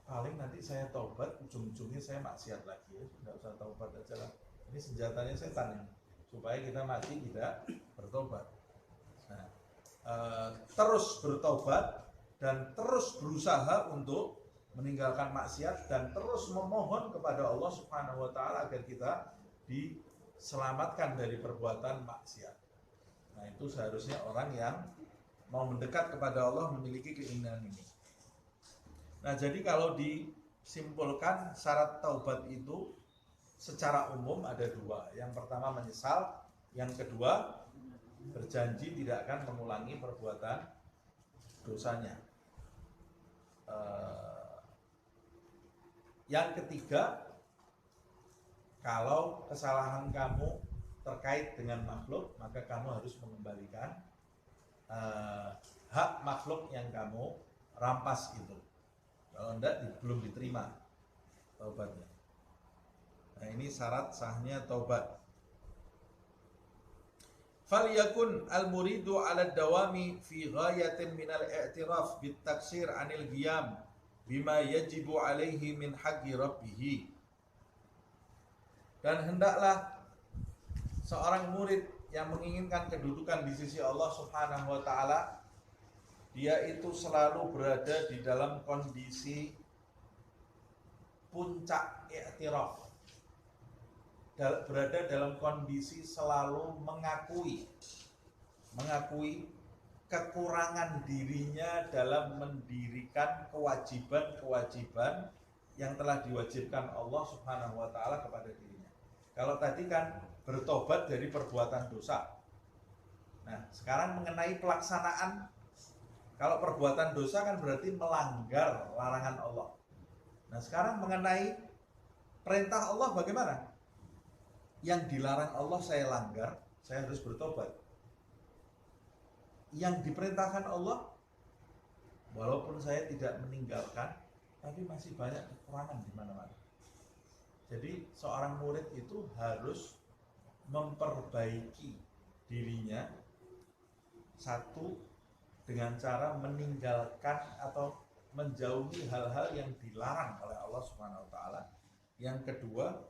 Paling nanti saya taubat, ujung-ujungnya saya maksiat lagi, ya nggak usah taubat aja lah. Ini senjatanya setan ini, supaya kita mati tidak bertobat. Nah, terus bertobat dan terus berusaha untuk meninggalkan maksiat dan terus memohon kepada Allah Subhanahu wa taala agar kita diselamatkan dari perbuatan maksiat. Nah, itu seharusnya orang yang mau mendekat kepada Allah memiliki keinginan ini. Nah, jadi kalau disimpulkan syarat taubat itu secara umum ada dua. Yang pertama menyesal, yang kedua berjanji tidak akan mengulangi perbuatan dosanya. Yang ketiga, kalau kesalahan kamu terkait dengan makhluk, maka kamu harus mengembalikan hak makhluk yang kamu rampas itu. Kalau tidak, belum diterima taubatnya. Nah, ini syarat sahnya taubat. Falyakun al-muridu 'ala ad-dawami fi ghayatin min al-i'tiraf bit-taksir 'anil qiyam bima yajibu 'alaihi min haqqi rabbih. Dan hendaklah seorang murid yang menginginkan kedudukan di sisi Allah Subhanahu wa taala, dia itu selalu berada di dalam kondisi puncak i'tiraf. Berada dalam kondisi selalu mengakui kekurangan dirinya dalam mendirikan kewajiban-kewajiban yang telah diwajibkan Allah Subhanahu wa taala kepada dirinya. Kalau tadi kan bertobat dari perbuatan dosa. Nah, sekarang mengenai pelaksanaan, kalau perbuatan dosa kan berarti melanggar larangan Allah. Nah, sekarang mengenai perintah Allah bagaimana? Yang dilarang Allah saya langgar, saya harus bertobat. Yang diperintahkan Allah, walaupun saya tidak meninggalkan, tapi masih banyak kekurangan di mana-mana. Jadi seorang murid itu harus memperbaiki dirinya, satu dengan cara meninggalkan atau menjauhi hal-hal yang dilarang oleh Allah Subhanahu wa taala. Yang kedua,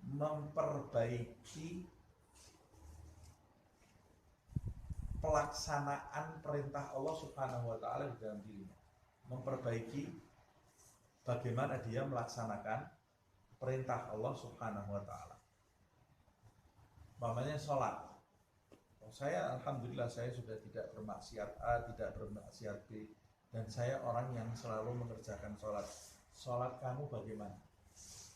memperbaiki pelaksanaan perintah Allah Subhanahu wa taala di dalam dirinya. Memperbaiki bagaimana dia melaksanakan perintah Allah Subhanahu wa taala. Umpamanya sholat. Saya alhamdulillah saya sudah tidak bermaksiat A, tidak bermaksiat B, dan saya orang yang selalu mengerjakan sholat. Sholat kamu bagaimana?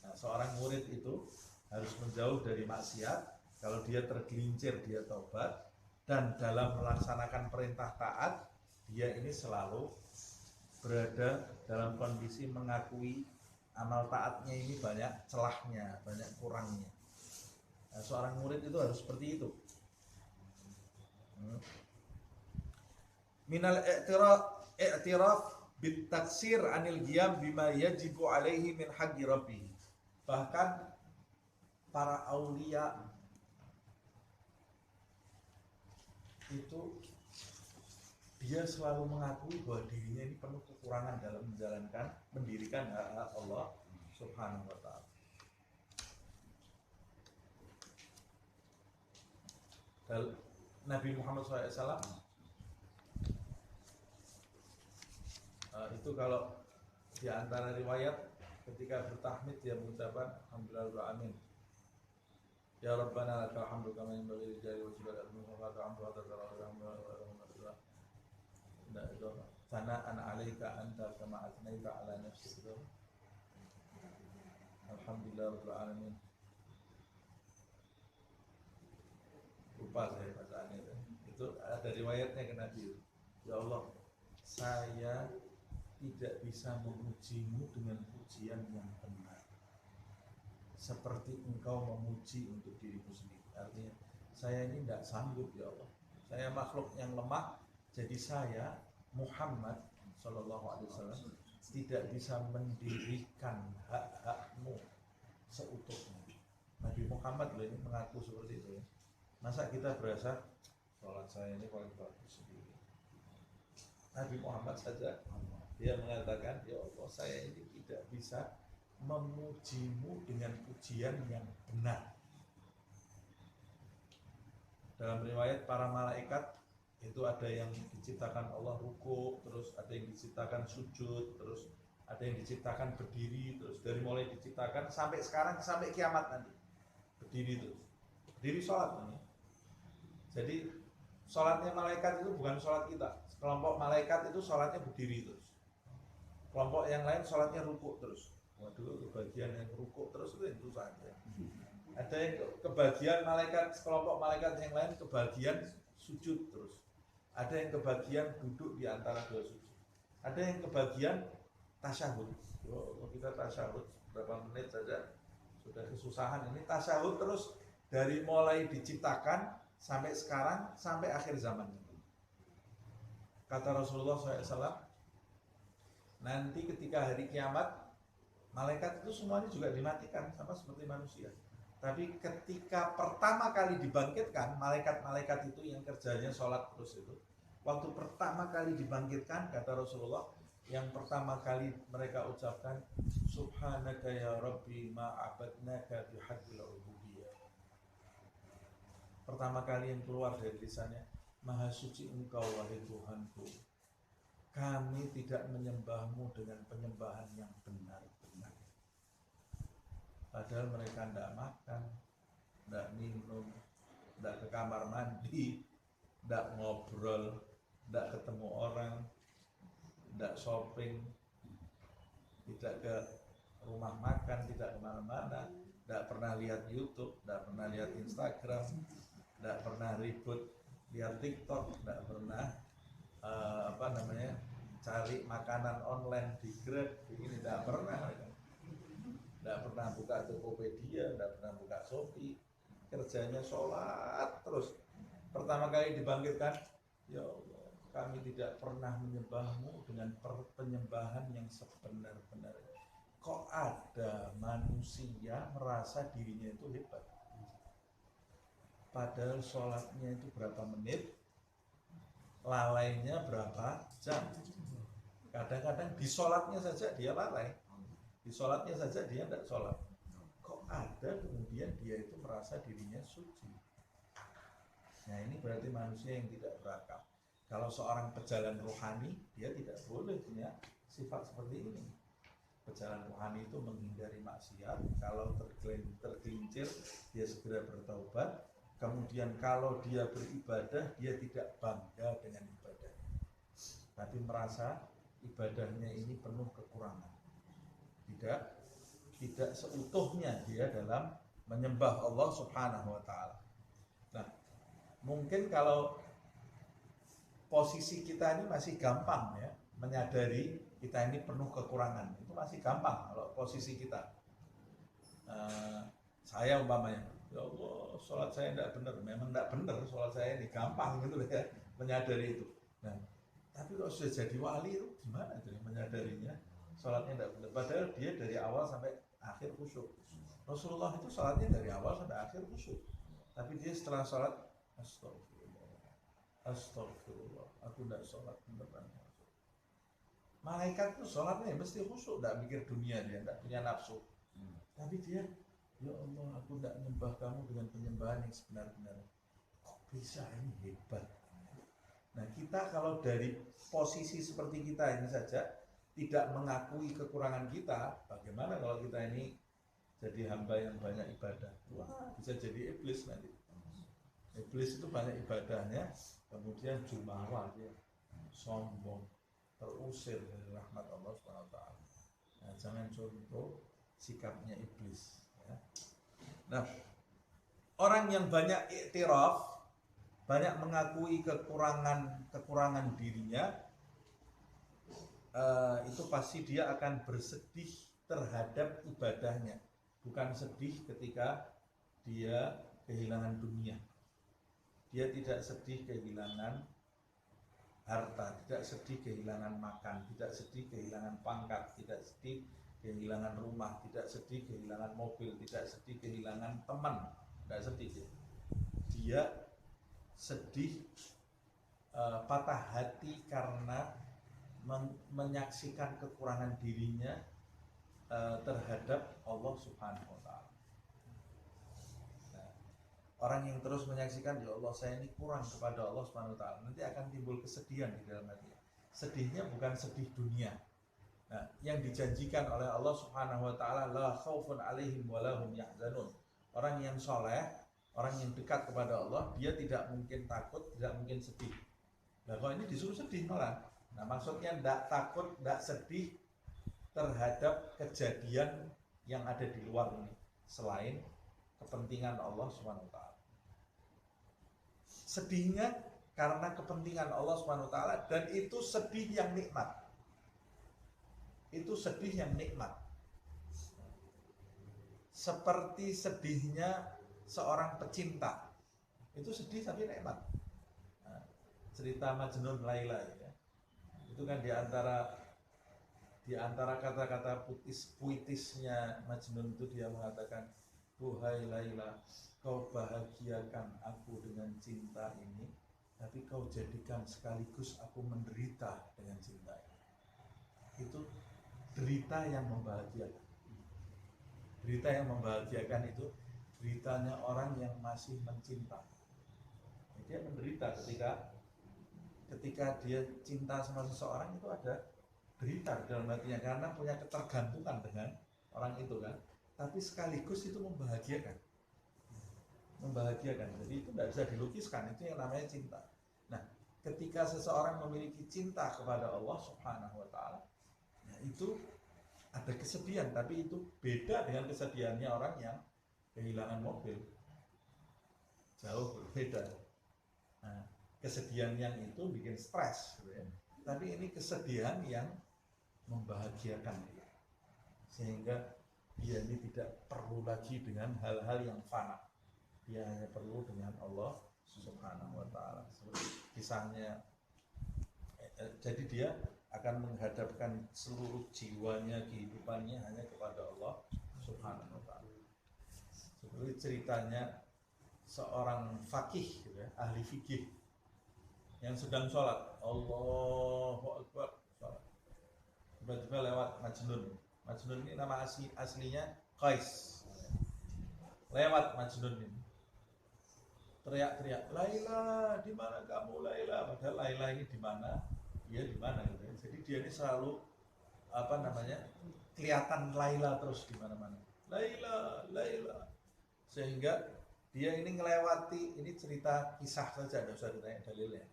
Nah, seorang murid itu harus menjauh dari maksiat. Kalau dia tergelincir, dia taubat, dan dalam melaksanakan perintah taat, dia ini selalu berada dalam kondisi mengakui amal taatnya ini banyak celahnya, banyak kurangnya. Nah, seorang murid itu harus seperti itu. Minal i'tiraf bit taksir anil qiyam bima yajibu alaihi min haqqi rabbih. Bahkan para aulia itu dia selalu mengakui bahwa dirinya ini penuh kekurangan dalam mendirikan hak Allah Subhanahu wa taala. Nabi Muhammad SAW itu kalau di antara riwayat ketika bertahmid dia mengucapkan alhamdulillah amin. Ya Rabbana lakal hamdu kama yanbaghi li jalali wajhika wa lakal hamdu hatta tarahum sana'an 'alaika anta kama atnaita 'ala nafsika. Alhamdulillah rabbil alamin. Lupa saya bacaannya itu ada riwayatnya ke Nabi. Ya Allah, saya tidak bisa memujimu dengan pujian yang benar seperti engkau memuji untuk dirimu sendiri. Artinya saya ini tidak sanggup ya Allah, saya makhluk yang lemah. Jadi saya Muhammad Sallallahu Alaihi Wasallam tidak bisa mendirikan hak-hakmu seutuhnya. Nabi Muhammad loh ini mengaku seperti itu ya. Masa kita berasa sholat saya ini paling bagus sendiri. Nabi Muhammad saja dia mengatakan, ya Allah saya ini tidak bisa memujimu dengan pujian yang benar. Dalam riwayat para malaikat Itu ada yang diciptakan Allah ruku, terus ada yang diciptakan sujud, terus ada yang diciptakan berdiri, terus dari mulai diciptakan sampai sekarang sampai kiamat nanti berdiri terus, berdiri sholat ini. Jadi sholatnya malaikat itu bukan sholat kita. Kelompok malaikat itu sholatnya berdiri terus. Kelompok yang lain sholatnya ruku terus. Waduh, kebagian yang ruku terus itu yang susah ya. Ada yang kebagian malaikat, kelompok malaikat yang lain kebagian sujud terus. Ada yang kebagian duduk di antara dua sujud. Ada yang kebagian tasyahud. Kalau kita tasyahud berapa menit saja sudah kesusahan. Ini tasyahud terus dari mulai diciptakan sampai sekarang sampai akhir zaman. Kata Rasulullah SAW, nanti ketika hari kiamat malaikat itu semuanya juga dimatikan sama seperti manusia. Tapi ketika pertama kali dibangkitkan, malaikat-malaikat itu yang kerjanya sholat terus itu, waktu pertama kali dibangkitkan, kata Rasulullah, yang pertama kali mereka ucapkan, Subhanaka ya Rabbi ma'abadnaka bihaqqil ubudiyyah. Pertama kali yang keluar dari lisannya, Maha suci Engkau wahai Tuhanku, kami tidak menyembahmu dengan penyembahan yang benar-benar. Padahal mereka tidak makan, tidak minum, tidak ke kamar mandi, tidak ngobrol, tidak ketemu orang, tidak shopping, tidak ke rumah makan, tidak kemana-mana, tidak pernah lihat YouTube, tidak pernah lihat Instagram, tidak pernah ribut lihat TikTok, tidak pernah cari makanan online di Grab, ini tidak pernah. Tidak pernah buka Tokopedia, tidak pernah buka Shopee, kerjanya sholat terus. Pertama kali dibangkitkan, ya Allah, kami tidak pernah menyembahmu dengan penyembahan yang sebenar-benarnya. Kok ada manusia merasa dirinya itu hebat? Padahal sholatnya itu berapa menit, lalainya berapa jam. Kadang-kadang di sholatnya saja dia lalai, di sholatnya saja dia tidak sholat. Kok ada kemudian dia itu merasa dirinya suci? Nah ini berarti manusia yang tidak berakal. Kalau seorang pejalan rohani, dia tidak boleh punya sifat seperti ini. Pejalan rohani itu menghindari maksiat. Kalau tergelincir, dia segera bertaubat. Kemudian kalau dia beribadah, dia tidak bangga dengan ibadahnya, tapi merasa ibadahnya ini penuh kekurangan. Tidak seutuhnya dia dalam menyembah Allah Subhanahu wa Ta'ala. Nah, mungkin kalau posisi kita ini masih gampang ya, menyadari kita ini penuh kekurangan, itu masih gampang kalau posisi kita. Saya umpamanya, ya Allah, sholat saya tidak benar, memang tidak benar sholat saya ini, gampang gitu ya, menyadari itu. Nah, tapi kalau sudah jadi wali itu gimana itu menyadarinya sholatnya tidak benar, padahal dia dari awal sampai akhir khusyuk. Rasulullah itu sholatnya dari awal sampai akhir khusyuk, tapi dia setelah sholat, astagfirullah, aku tidak sholat beneran. Malaikat itu sholatnya mesti khusyuk, tidak mikir dunia, dia tidak punya nafsu. Tapi dia, ya Allah, aku tidak menyembah kamu dengan penyembahan yang sebenar-benarnya. Kok bisa, ini hebat. Nah kita kalau dari posisi seperti kita ini saja tidak mengakui kekurangan kita, bagaimana kalau kita ini jadi hamba yang banyak ibadah? Wah, bisa jadi iblis nanti. Iblis itu banyak ibadahnya, kemudian jumawa dia, sombong, terusir dari rahmat Allah SWT. Nah, jangan contoh sikapnya iblis. Ya. Nah, orang yang banyak iktiraf, banyak mengakui kekurangan dirinya, itu pasti dia akan bersedih terhadap ibadahnya, bukan sedih ketika dia kehilangan dunia. Dia tidak sedih kehilangan harta, tidak sedih kehilangan makan, tidak sedih kehilangan pangkat, tidak sedih kehilangan rumah, tidak sedih kehilangan mobil, tidak sedih kehilangan teman, tidak sedih. Dia sedih, patah hati karena menyaksikan kekurangan dirinya terhadap Allah Subhanahu wa Ta'ala. Nah, orang yang terus menyaksikan, ya Allah saya ini kurang kepada Allah Subhanahu wa taala, nanti akan timbul kesedihan di dalam hati. Sedihnya bukan sedih dunia. Nah, yang dijanjikan oleh Allah Subhanahu wa taala, la khaufun 'alaihim wa lahum yahzanun. Orang yang soleh, orang yang dekat kepada Allah, dia tidak mungkin takut, tidak mungkin sedih. Nah, kalau ini disuruh sedih malah. Nah, maksudnya tidak takut, tidak sedih terhadap kejadian yang ada di luar ini selain kepentingan Allah Subhanahu wa taala. Sedihnya karena kepentingan Allah Subhanahu wa taala, dan itu sedih yang nikmat. Itu sedih yang nikmat. Seperti sedihnya seorang pecinta. Itu sedih tapi nikmat. Nah, cerita Majnun Laila ya. Itu kan di antara kata-kata puitisnya Majnun itu dia mengatakan, "Duhai Laila, kau bahagiakan aku dengan cinta ini, tapi kau jadikan sekaligus aku menderita dengan cinta ini." Itu derita yang membahagiakan. Derita yang membahagiakan itu deritanya orang yang masih mencinta. Dia menderita ketika dia cinta sama seseorang, itu ada derita dalam hatinya karena punya ketergantungan dengan orang itu kan. Tapi sekaligus itu membahagiakan. Jadi itu tidak bisa dilukiskan, itu yang namanya cinta. Nah, ketika seseorang memiliki cinta kepada Allah Subhanahu wa taala, ya itu ada kesedihan, tapi itu beda dengan kesedihannya orang yang kehilangan mobil. Jauh berbeda. Nah, kesedihan yang itu bikin stres gitu ya. Tapi ini kesedihan yang membahagiakan dia. Sehingga dia ini tidak perlu lagi dengan hal-hal yang fana. Dia hanya perlu dengan Allah Subhanahu wa taala. Seperti kisahnya, jadi dia akan menghadapkan seluruh jiwanya, kehidupannya hanya kepada Allah Subhanahu wa taala. Seperti ceritanya seorang fakih gitu ya, ahli fikih yang sedang sholat, Allahu Akbar, sholat. Tiba-tiba lewat Majnun. Majnun ini nama aslinya Qais. Lewat Majnun ini, teriak-teriak, "Laila, di mana kamu Laila?" Padahal Laila ini di mana? Dia di mana gitu ya. Jadi dia ini selalu kelihatan Laila terus di mana-mana. Laila, Laila. Sehingga dia ini ngelewati, ini cerita kisah saja, tidak usah ditanya dalilnya.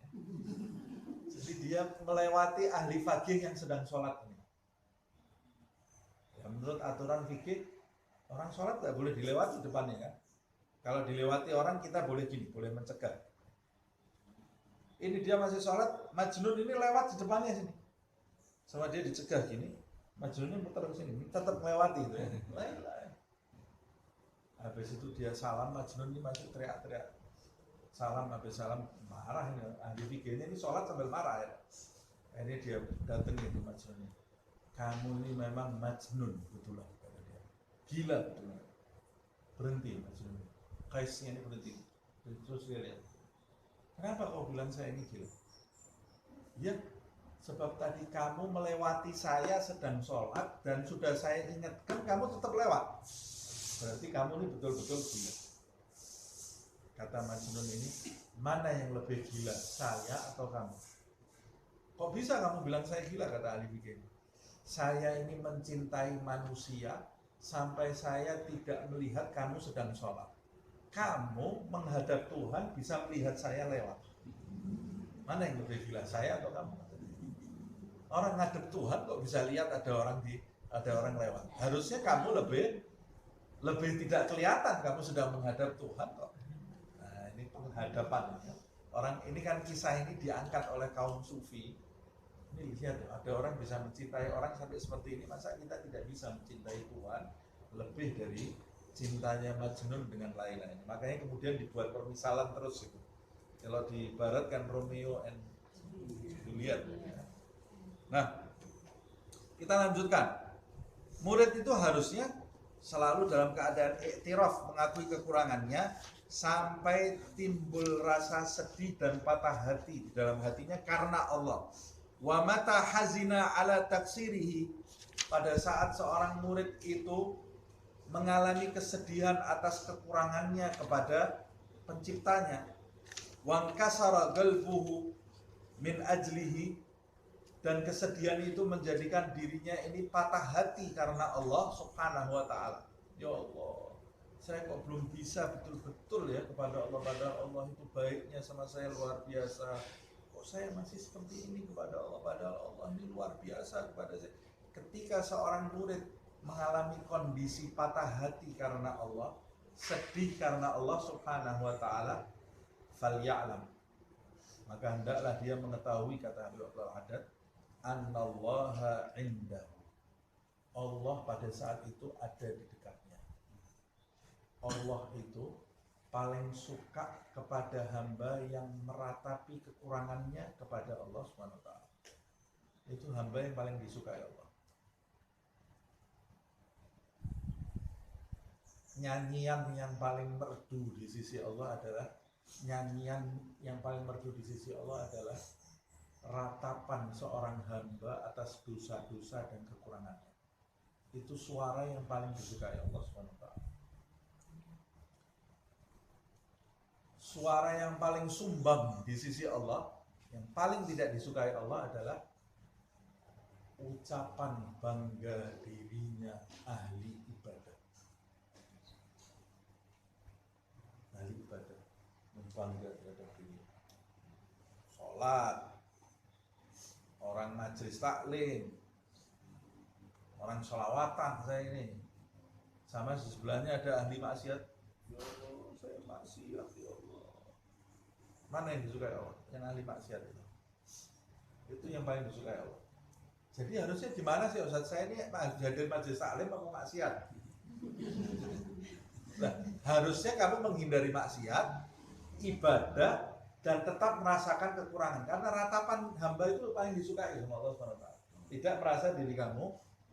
Jadi dia melewati ahli fikih yang sedang sholat ini. Ya, menurut aturan fikih, orang sholat tidak boleh dilewati depannya kan. Kalau dilewati orang, kita boleh gini, boleh mencegah. Ini dia masih sholat, Majnun ini lewat di depannya sini. Sama dia dicegah gini, Majnun ini muter ke sini, tetap melewati itu ya. Habis itu dia salam, Majnun ini masih teriak-teriak. Salam, habis salam, marah ini. Ahli fikihnya ini sholat sambil marah ya. Ini dia datang itu Majnun ini. "Kamu ini memang Majnun, betul lah," kata dia. "Gila betul." Berhenti Majnun. Kaisnya ini berhenti. Terus dia lihat, "Kenapa kau bilang saya ini gila?" "Ya, sebab tadi kamu melewati saya sedang sholat dan sudah saya ingatkan, kamu tetap lewat. Berarti kamu ini betul-betul gila." Kata Majnun ini, "Mana yang lebih gila, saya atau kamu?" "Kok bisa kamu bilang saya gila?" kata ahli fikih. "Saya ini mencintai manusia sampai saya tidak melihat kamu sedang sholat. Kamu menghadap Tuhan bisa melihat saya lewat. Mana yang lebih gila, saya atau kamu?" Orang ngadep Tuhan kok bisa lihat ada orang lewat. Harusnya kamu lebih tidak kelihatan kamu sedang menghadap Tuhan kok. Nah, ini penghadapan. Orang ini kan, kisah ini diangkat oleh kaum sufi. Ini lihat, ada orang bisa mencintai orang sampai seperti ini. Masa kita tidak bisa mencintai Tuhan lebih dari cintanya Majnun dengan Laila ini. Makanya kemudian dibuat permisalan terus itu. Kalau di barat kan Romeo and Juliet. Nah, kita lanjutkan. Murid itu harusnya selalu dalam keadaan iktiraf, mengakui kekurangannya, sampai timbul rasa sedih dan patah hati di dalam hatinya karena Allah. Wa mata hazina ala taksirihi, pada saat seorang murid itu mengalami kesedihan atas kekurangannya kepada penciptanya. Wa kasara qalbuhu min ajlihi, dan kesedihan itu menjadikan dirinya ini patah hati karena Allah Subhanahu wa taala. Ya Allah, saya kok belum bisa betul-betul ya kepada Allah, padahal Allah itu baiknya sama saya luar biasa. Kok saya masih seperti ini kepada Allah, padahal Allah ini luar biasa kepada saya. Ketika seorang murid mengalami kondisi patah hati karena Allah, sedih karena Allah Subhanahu wa taala, falya'lam, maka hendaklah dia mengetahui, kata Habib Abdul Haddad, annallaha indahu, Allah pada saat itu ada di dekatnya. Allah itu paling suka kepada hamba yang meratapi kekurangannya kepada Allah Subhanahu wa taala. Itu hamba yang paling disukai Allah. Nyanyian yang paling merdu di sisi Allah adalah ratapan seorang hamba atas dosa-dosa dan kekurangannya. Itu suara yang paling disukai Allah SWT. Suara yang paling sumbang di sisi Allah, yang paling tidak disukai Allah adalah ucapan bangga dirinya ahli ibadah. Ahli ibadah, membangga terhadap diri. Sholat, orang majelis taklim, orang sholawatan, saya ini sama di sebelahnya ada ahli maksiat. Ya Allah, saya maksiat ya Allah. Mana yang disukai Allah? Yang ahli maksiat itu yang paling disukai Allah. Jadi harusnya di mana sih Ustaz? Saya ini hadir majelis taklim apa maksiat? Nah, harusnya kamu menghindari maksiat, ibadah, dan tetap merasakan kekurangan. Karena ratapan hamba itu paling disukai sama Allah SWT. Tidak merasa diri kamu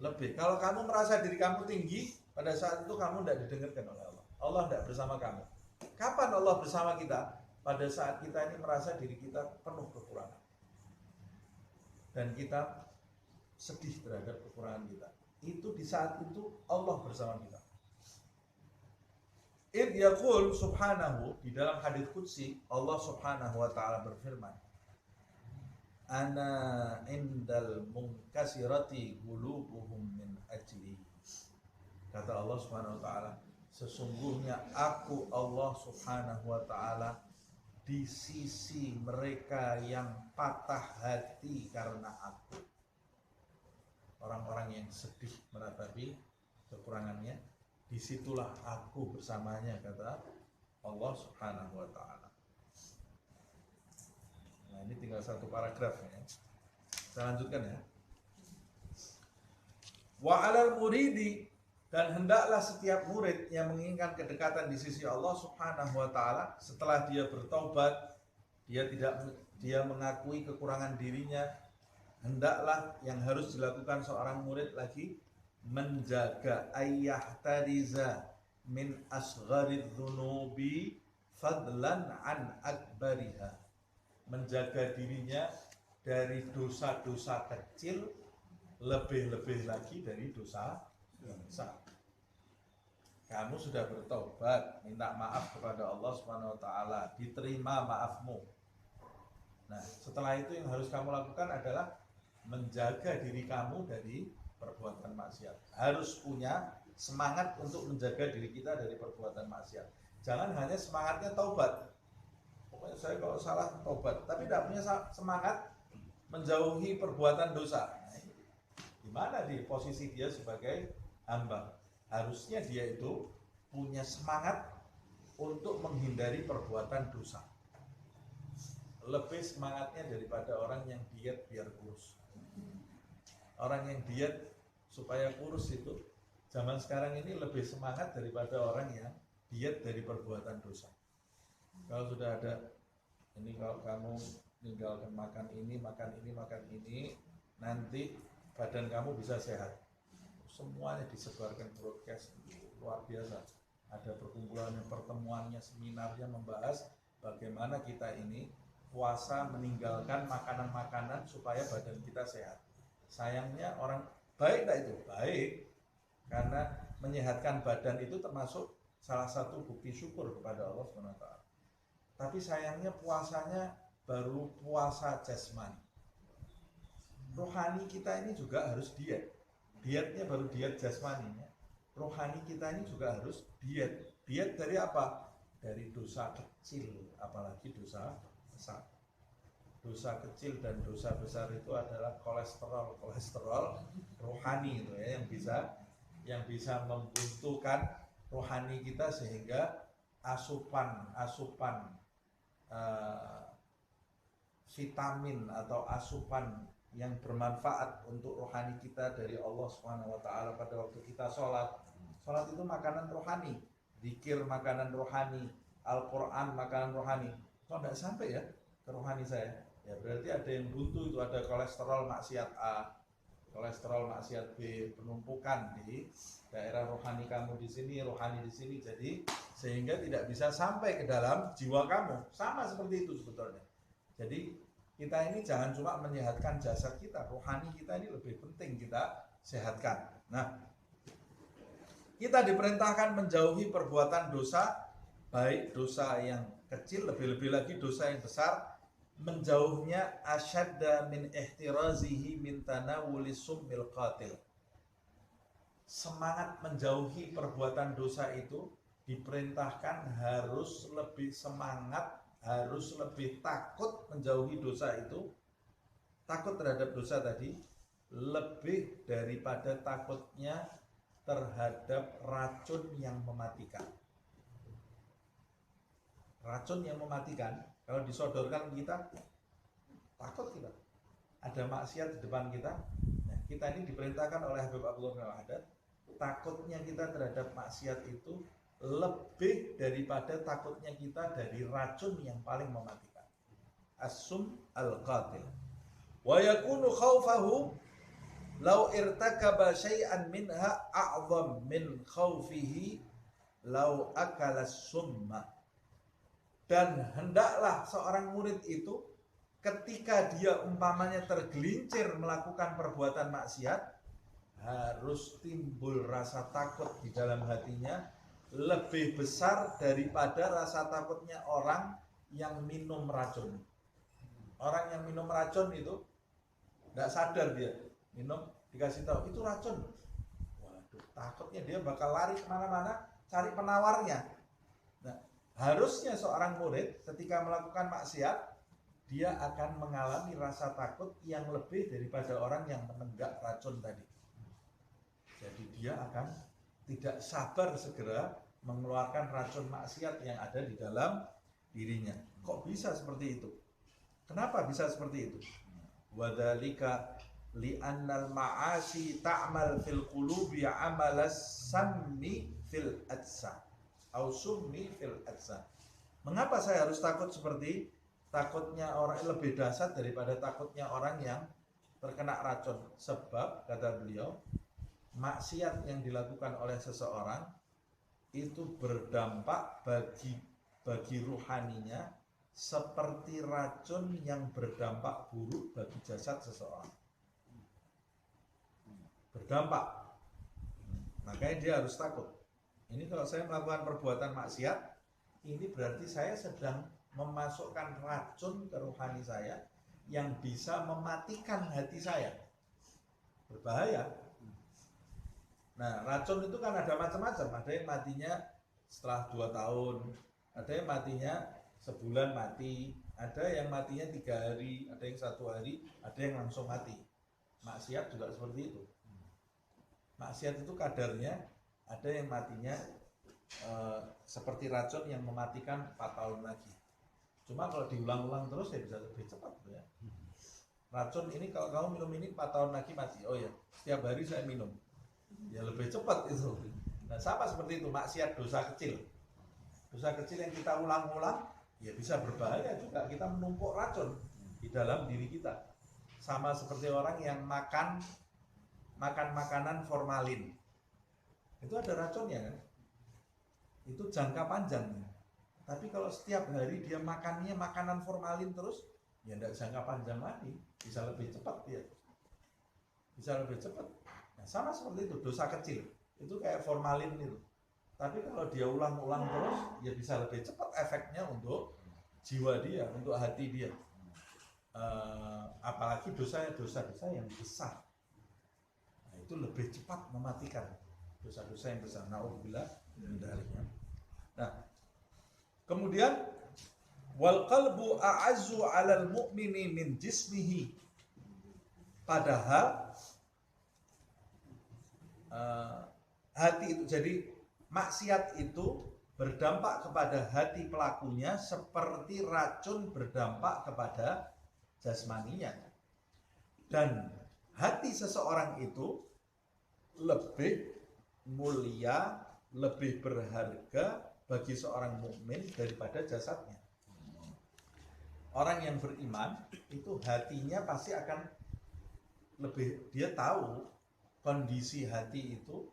lebih. Kalau kamu merasa diri kamu tinggi, pada saat itu kamu tidak didengarkan oleh Allah. Allah tidak bersama kamu. Kapan Allah bersama kita? Pada saat kita ini merasa diri kita penuh kekurangan. Dan kita sedih terhadap kekurangan kita. Itu di saat itu Allah bersama kita. Idh yaqul subhanahu, di dalam hadits qudsi Allah Subhanahu wa taala berfirman, ana indal munkasirati qulubuhum min ajli. Kata Allah Subhanahu wa taala, sesungguhnya aku Allah Subhanahu wa taala di sisi mereka yang patah hati karena aku. Orang-orang yang sedih meratapi kekurangannya, disitulah aku bersamanya, kata Allah Subhanahu wa ta'ala. Nah, ini tinggal satu paragraf ya. Saya lanjutkan ya. Wa 'alal muridi, dan hendaklah setiap murid yang menginginkan kedekatan di sisi Allah Subhanahu wa ta'ala, setelah dia bertaubat, dia mengakui kekurangan dirinya, hendaklah yang harus dilakukan seorang murid lagi menjaga ayah tariza min asgharidz dzunubi fadlan an akbariha, menjaga dirinya dari dosa-dosa kecil, lebih-lebih lagi dari dosa yang besar. Kamu sudah bertobat, minta maaf kepada Allah Subhanahu wa taala, diterima maafmu. Nah, setelah itu yang harus kamu lakukan adalah menjaga diri kamu dari perbuatan maksiat. Harus punya semangat untuk menjaga diri kita dari perbuatan maksiat. Jangan hanya semangatnya taubat. Pokoknya saya kalau salah taubat, tapi tidak punya semangat menjauhi perbuatan dosa. Nah, di mana di posisi dia sebagai hamba? Harusnya dia itu punya semangat untuk menghindari perbuatan dosa. Lebih semangatnya daripada orang yang diet biar kurus. Orang yang diet supaya kurus itu zaman sekarang ini lebih semangat daripada orang yang diet dari perbuatan dosa. Kalau sudah ada ini, kalau kamu tinggalkan makan ini, nanti badan kamu bisa sehat. Semuanya disebarkan broadcast, luar biasa. Ada perkumpulannya, pertemuannya, seminarnya membahas bagaimana kita ini puasa meninggalkan makanan-makanan supaya badan kita sehat. Sayangnya orang baik tak itu? Baik, karena menyehatkan badan itu termasuk salah satu bukti syukur kepada Allah SWT. tapi sayangnya puasanya baru puasa jasmani. Rohani kita ini juga harus diet. Dietnya baru diet jasmaninya. Rohani kita ini juga harus diet. Diet dari apa? Dari dosa kecil, apalagi dosa besar. Dosa kecil dan dosa besar itu adalah kolesterol rohani itu ya, yang bisa membuntukan rohani kita sehingga asupan vitamin atau asupan yang bermanfaat untuk rohani kita dari Allah Subhanahu wa taala pada waktu kita sholat. Sholat itu makanan rohani, zikir makanan rohani, Al-Qur'an makanan rohani. Kalau tidak sampai ya ke rohani saya, ya berarti ada yang buntu, itu ada kolesterol maksiat A, kolesterol maksiat B, penumpukan di daerah rohani kamu di sini, rohani di sini, jadi sehingga tidak bisa sampai ke dalam jiwa kamu. Sama seperti itu sebetulnya. Jadi kita ini jangan cuma menyehatkan jasad kita, rohani kita ini lebih penting kita sehatkan. Nah, kita diperintahkan menjauhi perbuatan dosa, baik dosa yang kecil, lebih-lebih lagi dosa yang besar, menjauhnya asyadda min ihtirazihi min tanawuli summil qatil. Semangat menjauhi perbuatan dosa itu diperintahkan harus lebih semangat, harus lebih takut menjauhi dosa itu. Takut terhadap dosa tadi lebih daripada takutnya terhadap racun yang mematikan. Racun yang mematikan kalau disodorkan kita, takut kita. Ada maksiat di depan kita. Nah, kita ini diperintahkan oleh Habib Abdullah bin Al-Haddad, takutnya kita terhadap maksiat itu lebih daripada takutnya kita dari racun yang paling mematikan. As-sum al-qatil. Wa yakunu khawfahu law irtakaba syai'an minha a'zam min khawfihi law akala summa. Dan hendaklah seorang murid itu ketika dia umpamanya tergelincir melakukan perbuatan maksiat, harus timbul rasa takut di dalam hatinya lebih besar daripada rasa takutnya orang yang minum racun. Orang yang minum racun itu tidak sadar, dia minum, dikasih tahu itu racun, waduh, takutnya dia bakal lari kemana-mana cari penawarnya. Nah, harusnya seorang murid ketika melakukan maksiat, dia akan mengalami rasa takut yang lebih daripada orang yang menenggak racun tadi. Jadi dia akan tidak sabar segera mengeluarkan racun maksiat yang ada di dalam dirinya. Kok bisa seperti itu? Kenapa bisa seperti itu? Wadzalika li'annal ma'asi ta'mal fil qulubi 'amalas sammi fil adsa au summi fil adsa. Mengapa saya harus takut seperti takutnya orang, lebih dahsyat daripada takutnya orang yang terkena racun? Sebab kata beliau, maksiat yang dilakukan oleh seseorang itu berdampak bagi ruhaninya seperti racun yang berdampak buruk bagi jasad seseorang. Berdampak. Makanya dia harus takut. Ini kalau saya melakukan perbuatan maksiat, ini berarti saya sedang memasukkan racun ke rohani saya yang bisa mematikan hati saya. Berbahaya. Nah, racun itu kan ada macam-macam. Ada yang matinya setelah 2 tahun, ada yang matinya sebulan mati, ada yang matinya 3 hari, ada yang 1 hari, ada yang langsung mati. Maksiat juga seperti itu. Maksiat itu kadarnya ada yang matinya seperti racun yang mematikan 4 tahun lagi. Cuma kalau diulang-ulang terus ya bisa lebih cepat ya. Racun ini kalau kamu minum ini 4 tahun lagi mati. Oh ya, setiap hari saya minum. Ya lebih cepat itu. Nah, sama seperti itu maksiat, dosa kecil. Dosa kecil yang kita ulang-ulang ya bisa berbahaya juga. Kita menumpuk racun di dalam diri kita. Sama seperti orang yang makan makanan formalin. Itu ada racunnya kan? Itu jangka panjang. Tapi kalau setiap hari dia makannya makanan formalin terus, ya tidak jangka panjang lagi, bisa lebih cepat dia. Bisa lebih cepat. Nah, sama seperti itu, dosa kecil. Itu kayak formalin itu. Tapi kalau dia ulang-ulang terus, ya bisa lebih cepat efeknya untuk jiwa dia, untuk hati dia. Apalagi dosa-dosa yang besar. Nah, itu lebih cepat mematikan dosa-dosa yang besar. Nauzubillah min dzalik. Nah, kemudian wal qalbu a'azzu 'alal mu'mini min jismihi. Padahal hati itu, jadi maksiat itu berdampak kepada hati pelakunya seperti racun berdampak kepada jasmaninya. Dan hati seseorang itu lebih mulia, lebih berharga bagi seorang mukmin daripada jasadnya. Orang yang beriman itu hatinya pasti akan lebih, dia tahu kondisi hati itu,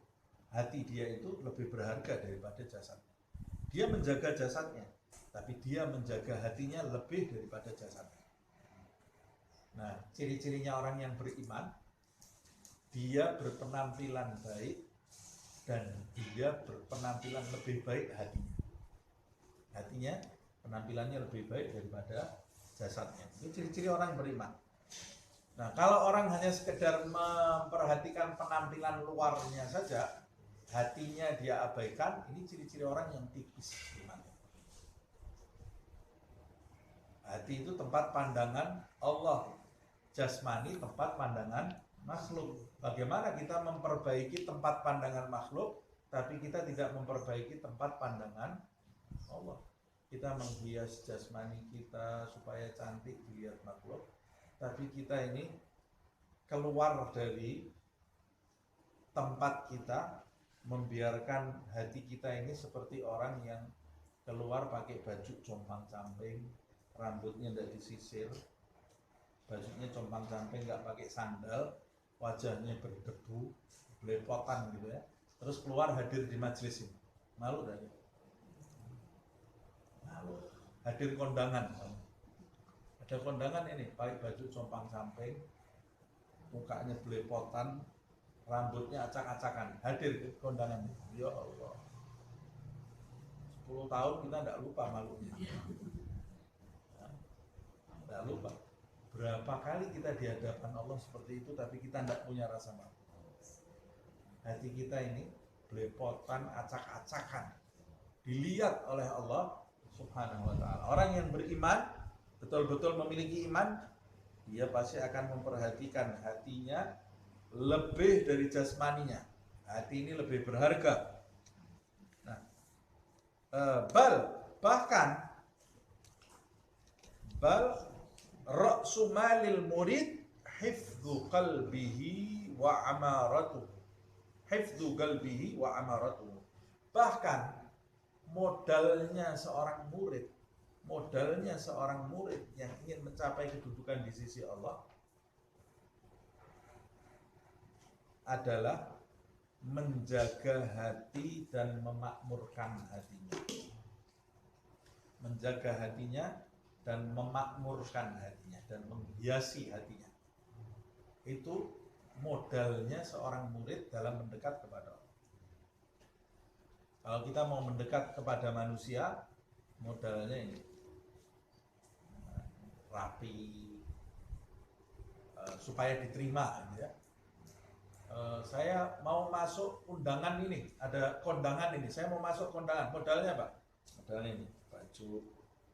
hati dia itu lebih berharga daripada jasadnya. Dia menjaga jasadnya, tapi dia menjaga hatinya lebih daripada jasadnya. Nah, ciri-cirinya orang yang beriman, dia berpenampilan baik dan dia berpenampilan lebih baik hatinya. Hatinya, penampilannya lebih baik daripada jasadnya. Itu ciri-ciri orang yang beriman. Nah, kalau orang hanya sekedar memperhatikan penampilan luarnya saja, hatinya dia abaikan, ini ciri-ciri orang yang tipis imannya. Hati itu tempat pandangan Allah, jasmani tempat pandangan makhluk. Bagaimana kita memperbaiki tempat pandangan makhluk, tapi kita tidak memperbaiki tempat pandangan Allah. Kita menghias jasmani kita supaya cantik dilihat makhluk, tapi kita ini keluar dari tempat kita, membiarkan hati kita ini seperti orang yang keluar pakai baju compang-camping, rambutnya tidak disisir, bajunya compang-camping, nggak pakai sandal, wajahnya berdebu, belepotan gitu ya, terus keluar hadir di majelis ini, malu dah ya? Malu. Hadir kondangan, ada kondangan ini pakai baju compang-camping, mukanya belepotan, rambutnya acak-acakan, hadir ke kondangan. Ya Allah, 10 tahun kita tidak lupa malunya, tidak lupa. Berapa kali kita di hadapan Allah seperti itu, tapi kita tidak punya rasa malu. Hati kita ini belepotan, acak-acakan, dilihat oleh Allah Subhanahu wa ta'ala. Orang yang beriman, betul-betul memiliki iman, dia pasti akan memperhatikan hatinya lebih dari jasmaninya. Hati ini lebih berharga. Nah, bahkan ra'su malil murid hifdzu qalbihi wa amaratuhu. Hifdzu qalbihi wa amaratuhu. Bahkan modalnya seorang murid yang ingin mencapai kedudukan di sisi Allah adalah menjaga hati dan memakmurkan hatinya. Menjaga hatinya dan memakmurkan hatinya dan menghiasi hatinya. Itu modalnya seorang murid dalam mendekat kepada Allah. Kalau kita mau mendekat kepada manusia, modalnya ini rapi, supaya diterima gitu ya. Saya mau masuk undangan ini, ada kondangan ini, saya mau masuk kondangan, modalnya apa? Modalnya ini, baju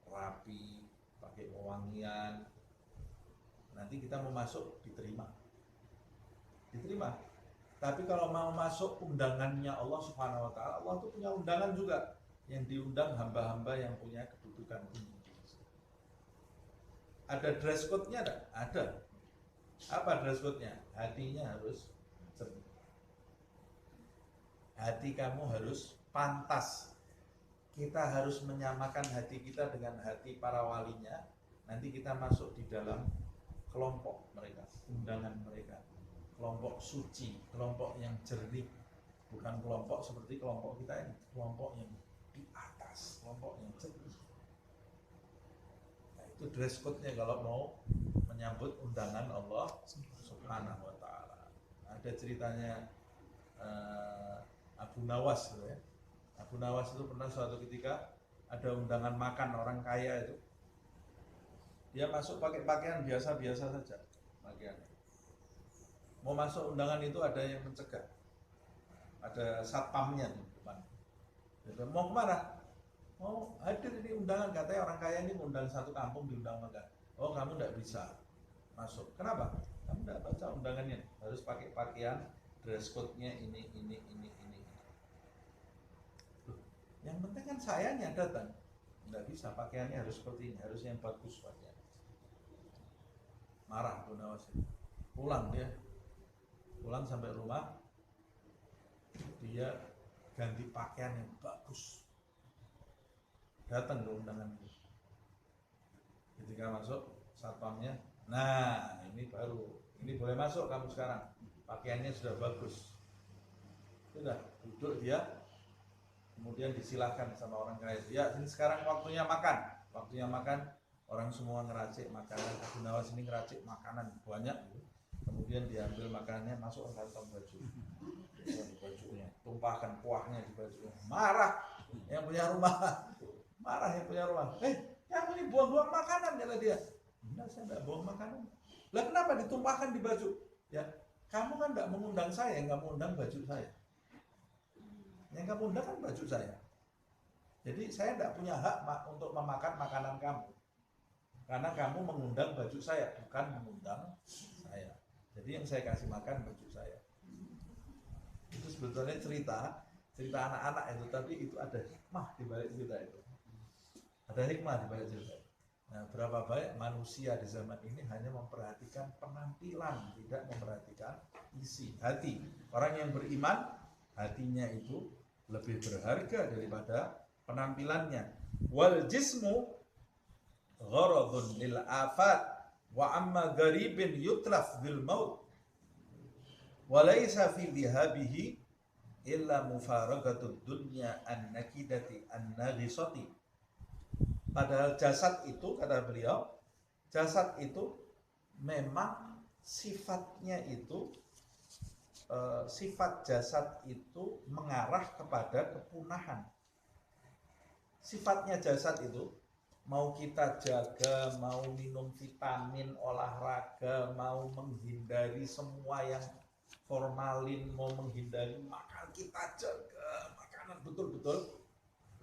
rapi, pakai wewangian, nanti kita mau masuk diterima. Tapi kalau mau masuk undangannya Allah Subhanahu wa ta'ala, Allah itu punya undangan juga, yang diundang hamba-hamba yang punya kedudukan tinggi. Ada dress code-nya enggak? Ada. Apa dress code-nya? Hatinya harus jernih. Hati kamu harus pantas. Kita harus menyamakan hati kita dengan hati para walinya. Nanti kita masuk di dalam kelompok mereka, undangan mereka. Kelompok suci, kelompok yang jernih. Bukan kelompok seperti kelompok kita ini, kelompok yang di atas, kelompok yang jernih. Nah, itu dress code-nya kalau mau menyambut undangan Allah Subhanahu wa ta'ala. Ada ceritanya Abu Nawas gitu ya. Abu Nawas itu pernah suatu ketika ada undangan makan orang kaya itu, Dia masuk pakai pakaian biasa-biasa saja, pakaian. Mau masuk undangan itu ada yang mencegah, ada satpamnya di depan. Dia mau kemana? Mau hadir ini undangan, katanya orang kaya ini mengundang satu kampung diundang makan. Oh, kamu tidak bisa masuk. Kenapa? Kamu tidak baca undangannya, harus pakai pakaian, dress code-nya ini. Loh, yang penting kan sayanya datang. Tidak bisa, pakaiannya harus seperti ini, harus yang bagus pakaian. Marah Bu Nawas. Pulang sampai rumah, dia ganti pakaian yang bagus. Datang ke undangan itu. Ketika masuk, satpamnya, nah ini boleh masuk kamu sekarang. Pakaiannya sudah bagus. Sudah, duduk dia, kemudian disilahkan sama orang kaya. Ya, ini sekarang waktunya makan. Orang semua ngeracik makanan. Abu Nawas ini ngeracik makanan banyak. Kemudian diambil makanannya, masuk ke kantong baju. Bajunya, tumpahkan kuahnya di bajunya. Marah yang punya rumah. Yang ini buang-buang makanan, kata dia. Enggak, saya enggak buang makanan. Lah kenapa ditumpahkan di baju? Ya, kamu kan enggak mengundang saya, enggak mengundang baju saya. Yang kamu undang kan baju saya. Jadi saya enggak punya hak untuk memakan makanan kamu. Karena kamu mengundang baju saya, bukan mengundang saya. Jadi yang saya kasih makan baju saya. Itu sebetulnya cerita anak-anak itu, tapi itu ada hikmah di balik cerita itu. Ada hikmah di balik cerita. Nah, berapa banyak manusia di zaman ini hanya memperhatikan penampilan, tidak memperhatikan isi hati. Orang yang beriman, hatinya itu lebih berharga daripada penampilannya. Wal jismu gharadun lil afat wa amma garibin yutlaf bil maut wa laysa fi dhihabihi illa mufaragatud dunya an-nakidati an-naghisati. Padahal jasad itu, kata beliau, jasad itu memang sifatnya itu, sifat jasad itu mengarah kepada kepunahan. Sifatnya jasad itu, mau kita jaga, mau minum vitamin, olahraga, mau menghindari semua yang formalin, mau menghindari makan, kita jaga makanan betul-betul,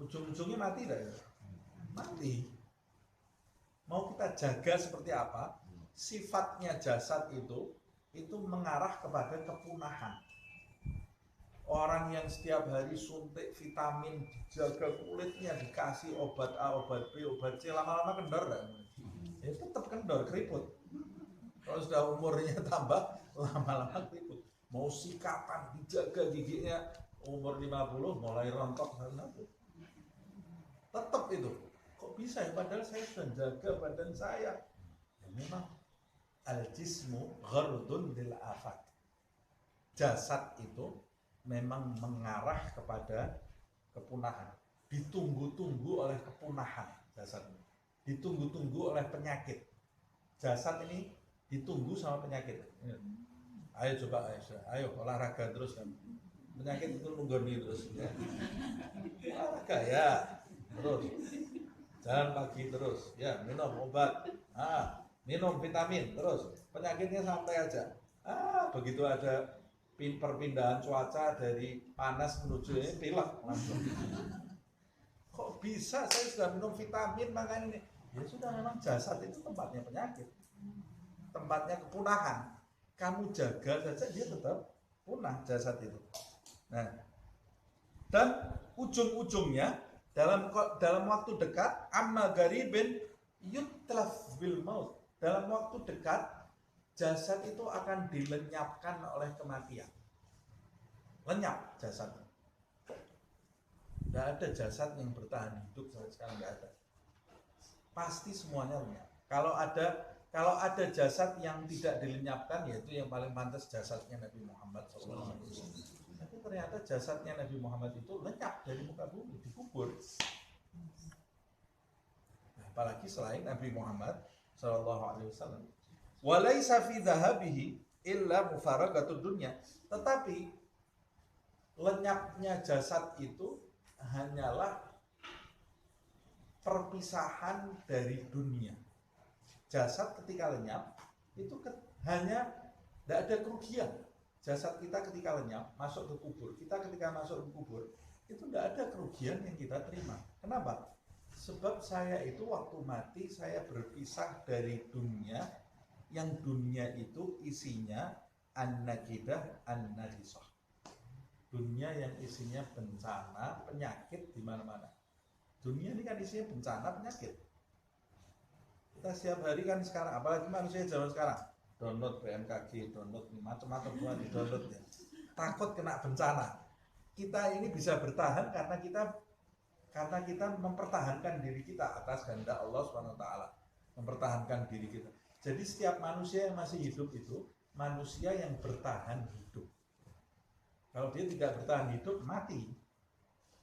ujung-ujungnya mati dah ya. Mati. Mau kita jaga seperti apa, sifatnya jasad itu mengarah kepada kepunahan. Orang yang setiap hari suntik vitamin, dijaga kulitnya, dikasih obat A, obat B, obat C, lama-lama kendor kan? Ya tetap kendor, keriput. Kalau sudah umurnya tambah, lama-lama keriput. Mau sikapan, dijaga giginya, umur 50 mulai rontok, tetap itu. Kok bisa ya? Padahal saya sudah jaga badan saya. Ya memang al-jismu ghardun lil afat. Jasad itu memang mengarah kepada kepunahan. Ditunggu-tunggu oleh kepunahan jasad ini. Ditunggu-tunggu oleh penyakit. Jasad ini ditunggu sama penyakit. Ayo coba, ayo olahraga terus kan. Penyakit itu nunggoni terus ya. Olahraga ya. Terus jalan pagi terus, ya minum obat, minum vitamin terus, penyakitnya santai aja. Begitu ada perpindahan cuaca dari panas menuju ini pilek langsung. Kok bisa saya sudah minum vitamin makan ini? Ya sudah, memang jasad itu tempatnya penyakit, tempatnya kepunahan. Kamu jaga saja dia tetap punah jasad itu. Nah, dan ujung-ujungnya dalam waktu dekat, amma garibin yutlaf bil maut. Dalam waktu dekat, jasad itu akan dilenyapkan oleh kematian. Lenyap jasad. Tidak ada jasad yang bertahan hidup sampai sekarang, tidak ada. Pasti semuanya lenyap. Kalau ada jasad yang tidak dilenyapkan, yaitu yang paling pantas jasadnya Nabi Muhammad SAW. Tapi ternyata jasadnya Nabi Muhammad itu lenyap dari muka bumi, dikubur. Nah, apalagi selain Nabi Muhammad SAW. Walaysa fi dhahabihi illa mufaragatud dunya. Tetapi lenyapnya jasad itu hanyalah perpisahan dari dunia. jasad ketika lenyap itu hanya tidak ada kerugian. Jasad kita ketika lenyap masuk ke kubur, kita ketika masuk ke kubur itu tidak ada kerugian yang kita terima. Kenapa? Sebab saya itu waktu mati saya berpisah dari dunia, yang dunia itu isinya an-nakidah an-najisah. Dunia yang isinya bencana, penyakit di mana-mana. Dunia ini kan isinya bencana, penyakit. Kita setiap hari kan sekarang, apalagi manusia zaman sekarang, download BMKG, download macam-macam semua di download ya. Takut kena bencana. Kita ini bisa bertahan karena kita mempertahankan diri kita atas kehendak Allah SWT, mempertahankan diri kita. Jadi setiap manusia yang masih hidup itu manusia yang bertahan hidup. Kalau dia tidak bertahan hidup, mati.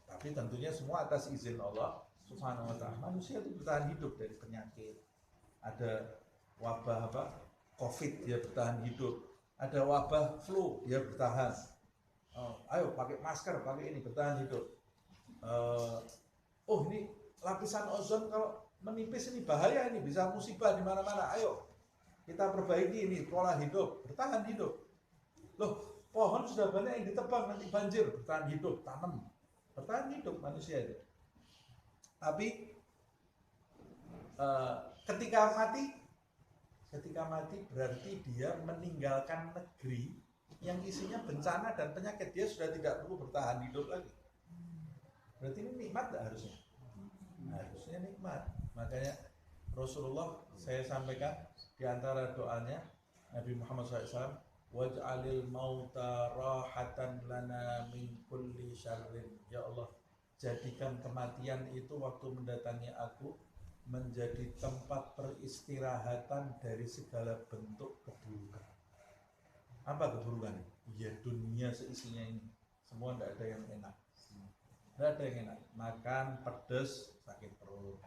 Tapi tentunya semua atas izin Allah Subhanahu wa ta'ala. Manusia itu bertahan hidup dari penyakit. Ada wabah COVID, dia bertahan hidup. Ada wabah flu, dia bertahan. Ayo pakai masker, pakai ini, bertahan hidup. Ini lapisan ozon kalau menipis ini bahaya, ini bisa musibah di mana-mana. Ayo kita perbaiki ini pola hidup, bertahan hidup. Loh, pohon sudah banyak yang ditebang nanti banjir, bertahan hidup, tanam, bertahan hidup manusia itu. Tapi ketika mati berarti dia meninggalkan negeri yang isinya bencana dan penyakit. Dia sudah tidak perlu bertahan hidup lagi. Berarti ini nikmat tak harusnya? Harusnya nikmat. Makanya Rasulullah, saya sampaikan di antara doanya Nabi Muhammad SAW, waj'alil mauta rahatan lana min kulli syarrin. Ya Allah, jadikan kematian itu waktu mendatangi aku menjadi tempat peristirahatan dari segala bentuk keburukan. Apa keburukan? Ya dunia seisinya ini semua tidak ada yang enak. Tidak ada yang enak. Makan pedas sakit perut.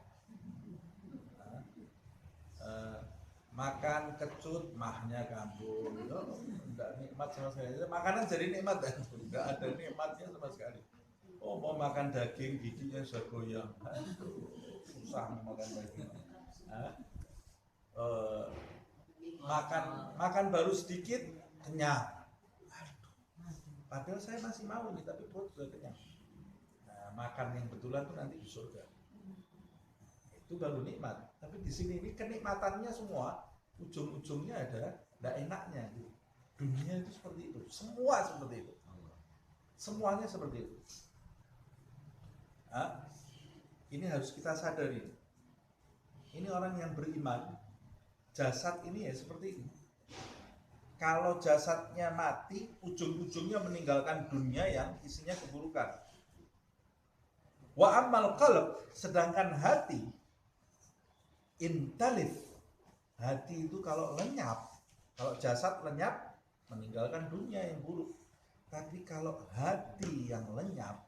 Makan kecut mahnya kambuh. Tidak nikmat sama sekali. Makanan jadi nikmat kan? Tidak ada nikmatnya sama sekali. Mau makan daging giginya sudah goyang. Susah makan daging. Makan baru sedikit kenyang. Padahal saya masih mau nih, tapi perut sudah kenyang. Makan yang betulan tuh nanti di surga. Itu baru nikmat. Tapi di sini ini kenikmatannya semua ujung-ujungnya ada tidak enaknya. Dunia itu seperti itu. Semua seperti itu. Semuanya seperti itu. Ini harus kita sadari. Ini orang yang beriman, jasad ini ya seperti ini. Kalau jasadnya mati, ujung-ujungnya meninggalkan dunia yang isinya keburukan. Wa ammal qalb, sedangkan hati intalif. Hati itu kalau lenyap, kalau jasad lenyap meninggalkan dunia yang buruk. Tapi kalau hati yang lenyap,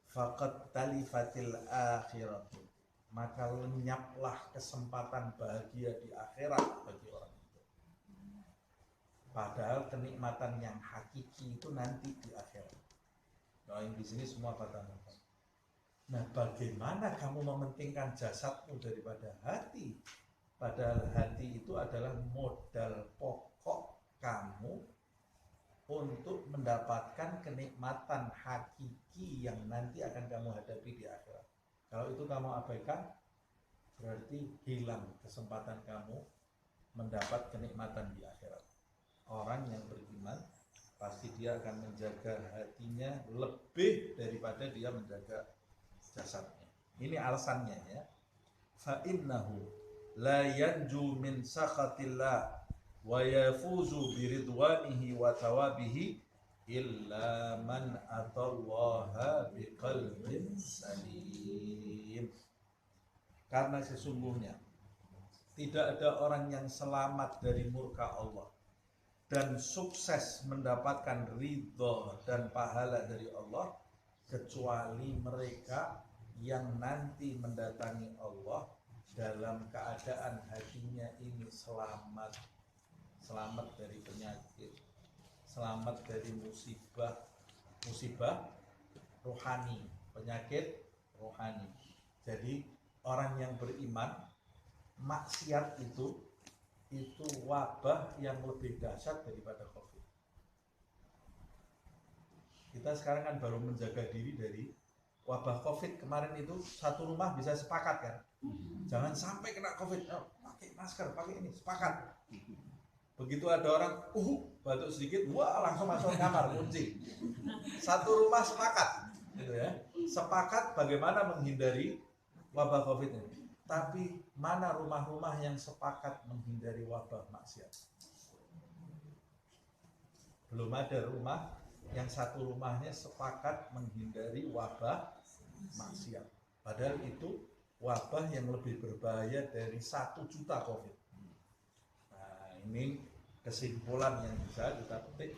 faqad talifatil akhirat, maka lenyaplah kesempatan bahagia di akhirat bagi orang itu. Padahal kenikmatan yang hakiki itu nanti di akhirat. Nah, yang di sini semua kata-kata. Nah, bagaimana kamu mementingkan jasadmu daripada hati? Padahal hati itu adalah modal pokok kamu untuk mendapatkan kenikmatan hakiki yang nanti akan kamu hadapi di akhirat. Kalau itu kamu abaikan, berarti hilang kesempatan kamu mendapat kenikmatan di akhirat. Orang yang beriman pasti dia akan menjaga hatinya lebih daripada dia menjaga jasadnya. Ini alasannya ya. Fa innahu la yanju min sakhatillah wa yafuzu biridwanihi wa tawabihi illa man atallaha biqalbin salim. Karena sesungguhnya tidak ada orang yang selamat dari murka Allah dan sukses mendapatkan ridho dan pahala dari Allah kecuali mereka yang nanti mendatangi Allah dalam keadaan hatinya ini selamat dari penyakit, selamat dari musibah rohani, penyakit rohani. Jadi orang yang beriman, maksiat itu itu wabah yang lebih dahsyat daripada COVID. Kita sekarang kan baru menjaga diri dari wabah COVID. Kemarin itu satu rumah bisa sepakat kan, jangan sampai kena COVID, oh, pakai masker, pakai ini, sepakat. Begitu ada orang batuk sedikit, wah langsung masuk kamar, kunci. Satu rumah sepakat, gitu ya, sepakat bagaimana menghindari wabah COVID ini. Tapi mana rumah-rumah yang sepakat menghindari wabah maksiat? Belum ada rumah yang satu rumahnya sepakat menghindari wabah maksiat. Padahal itu wabah yang lebih berbahaya dari 1 juta COVID. Nah, ini kesimpulan yang bisa kita petik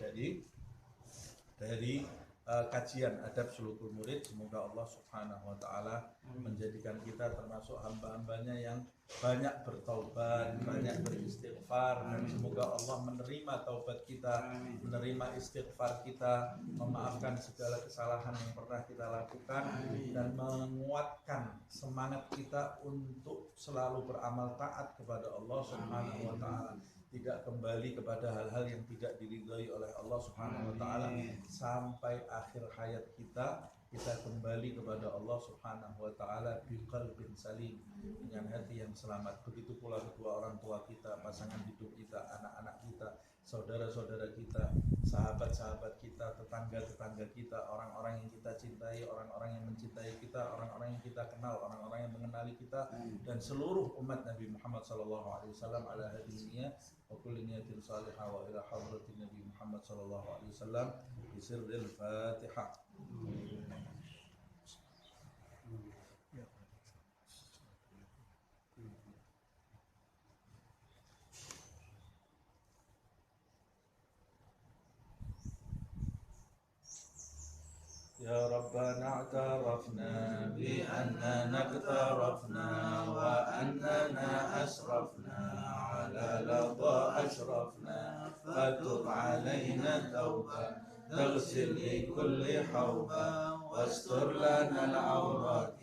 dari kajian adab sulukul murid. Semoga Allah Subhanahu wa taala menjadikan kita termasuk hamba-hambanya yang banyak bertaubat, banyak beristighfar, dan semoga Allah menerima taubat kita, menerima istighfar kita, memaafkan segala kesalahan yang pernah kita lakukan, dan menguatkan semangat kita untuk selalu beramal taat kepada Allah Subhanahu wa taala, tidak kembali kepada hal-hal yang tidak diridhai oleh Allah Subhanahu wa taala sampai akhir hayat kita kembali kepada Allah Subhanahu wa taala biqalbin salim, dengan hati yang selamat. Begitu pula kedua orang tua kita, pasangan hidup kita, anak-anak kita, saudara-saudara kita, sahabat-sahabat kita, tetangga-tetangga kita, orang-orang yang kita cintai, orang-orang yang mencintai kita, orang-orang yang kita kenal, orang-orang yang mengenali kita, dan seluruh umat Nabi Muhammad SAW ala hadiniya wa kulli niyatin salihah wa ila hadratin Nabi Muhammad SAW bi sirril Fatihah. يا ربنا اعترفنا بأننا اقترفنا وأننا أسرفنا على لظى أشرفنا فتب علينا توبة تغسل لكل حوبة واستر لنا العورات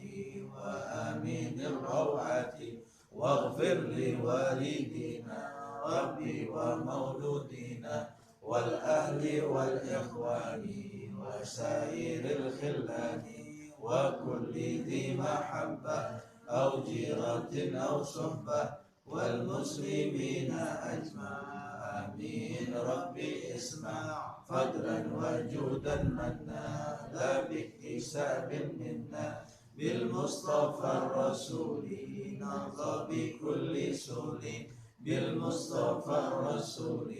وآمين الروعات واغفر لوالدينا ربي ومولودينا والأهل والإخوان وسائر الخلان وكل ذي محبة أو جيرة أو صحبة والمسلمين أجمع آمين ربي اسمع فضلا وجودا منا لا باكتساب منا بالمصطفى الرسول نرضى بكل سول بالمصطفى الرسول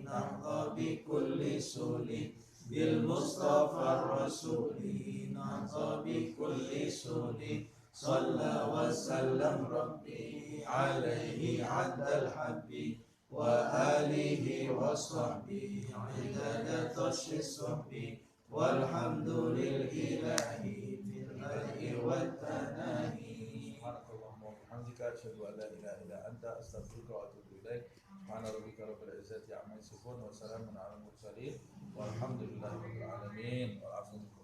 نرضى بكل سول بالمصطفى الرسول نرضى بكل سول صلى وسلم ربي عليه عد الحب وآله وصحبه عدد طش الصحب والحمد للإله في البدء والتناهي. سبحانك اللهم وبحمدك أشهد أن لا إله إلا أنت أستغفرك وأتوب إليك. سبحان ربك رب العزة عما يصفون وسلام على المرسلين والحمد لله رب العالمين والعفو.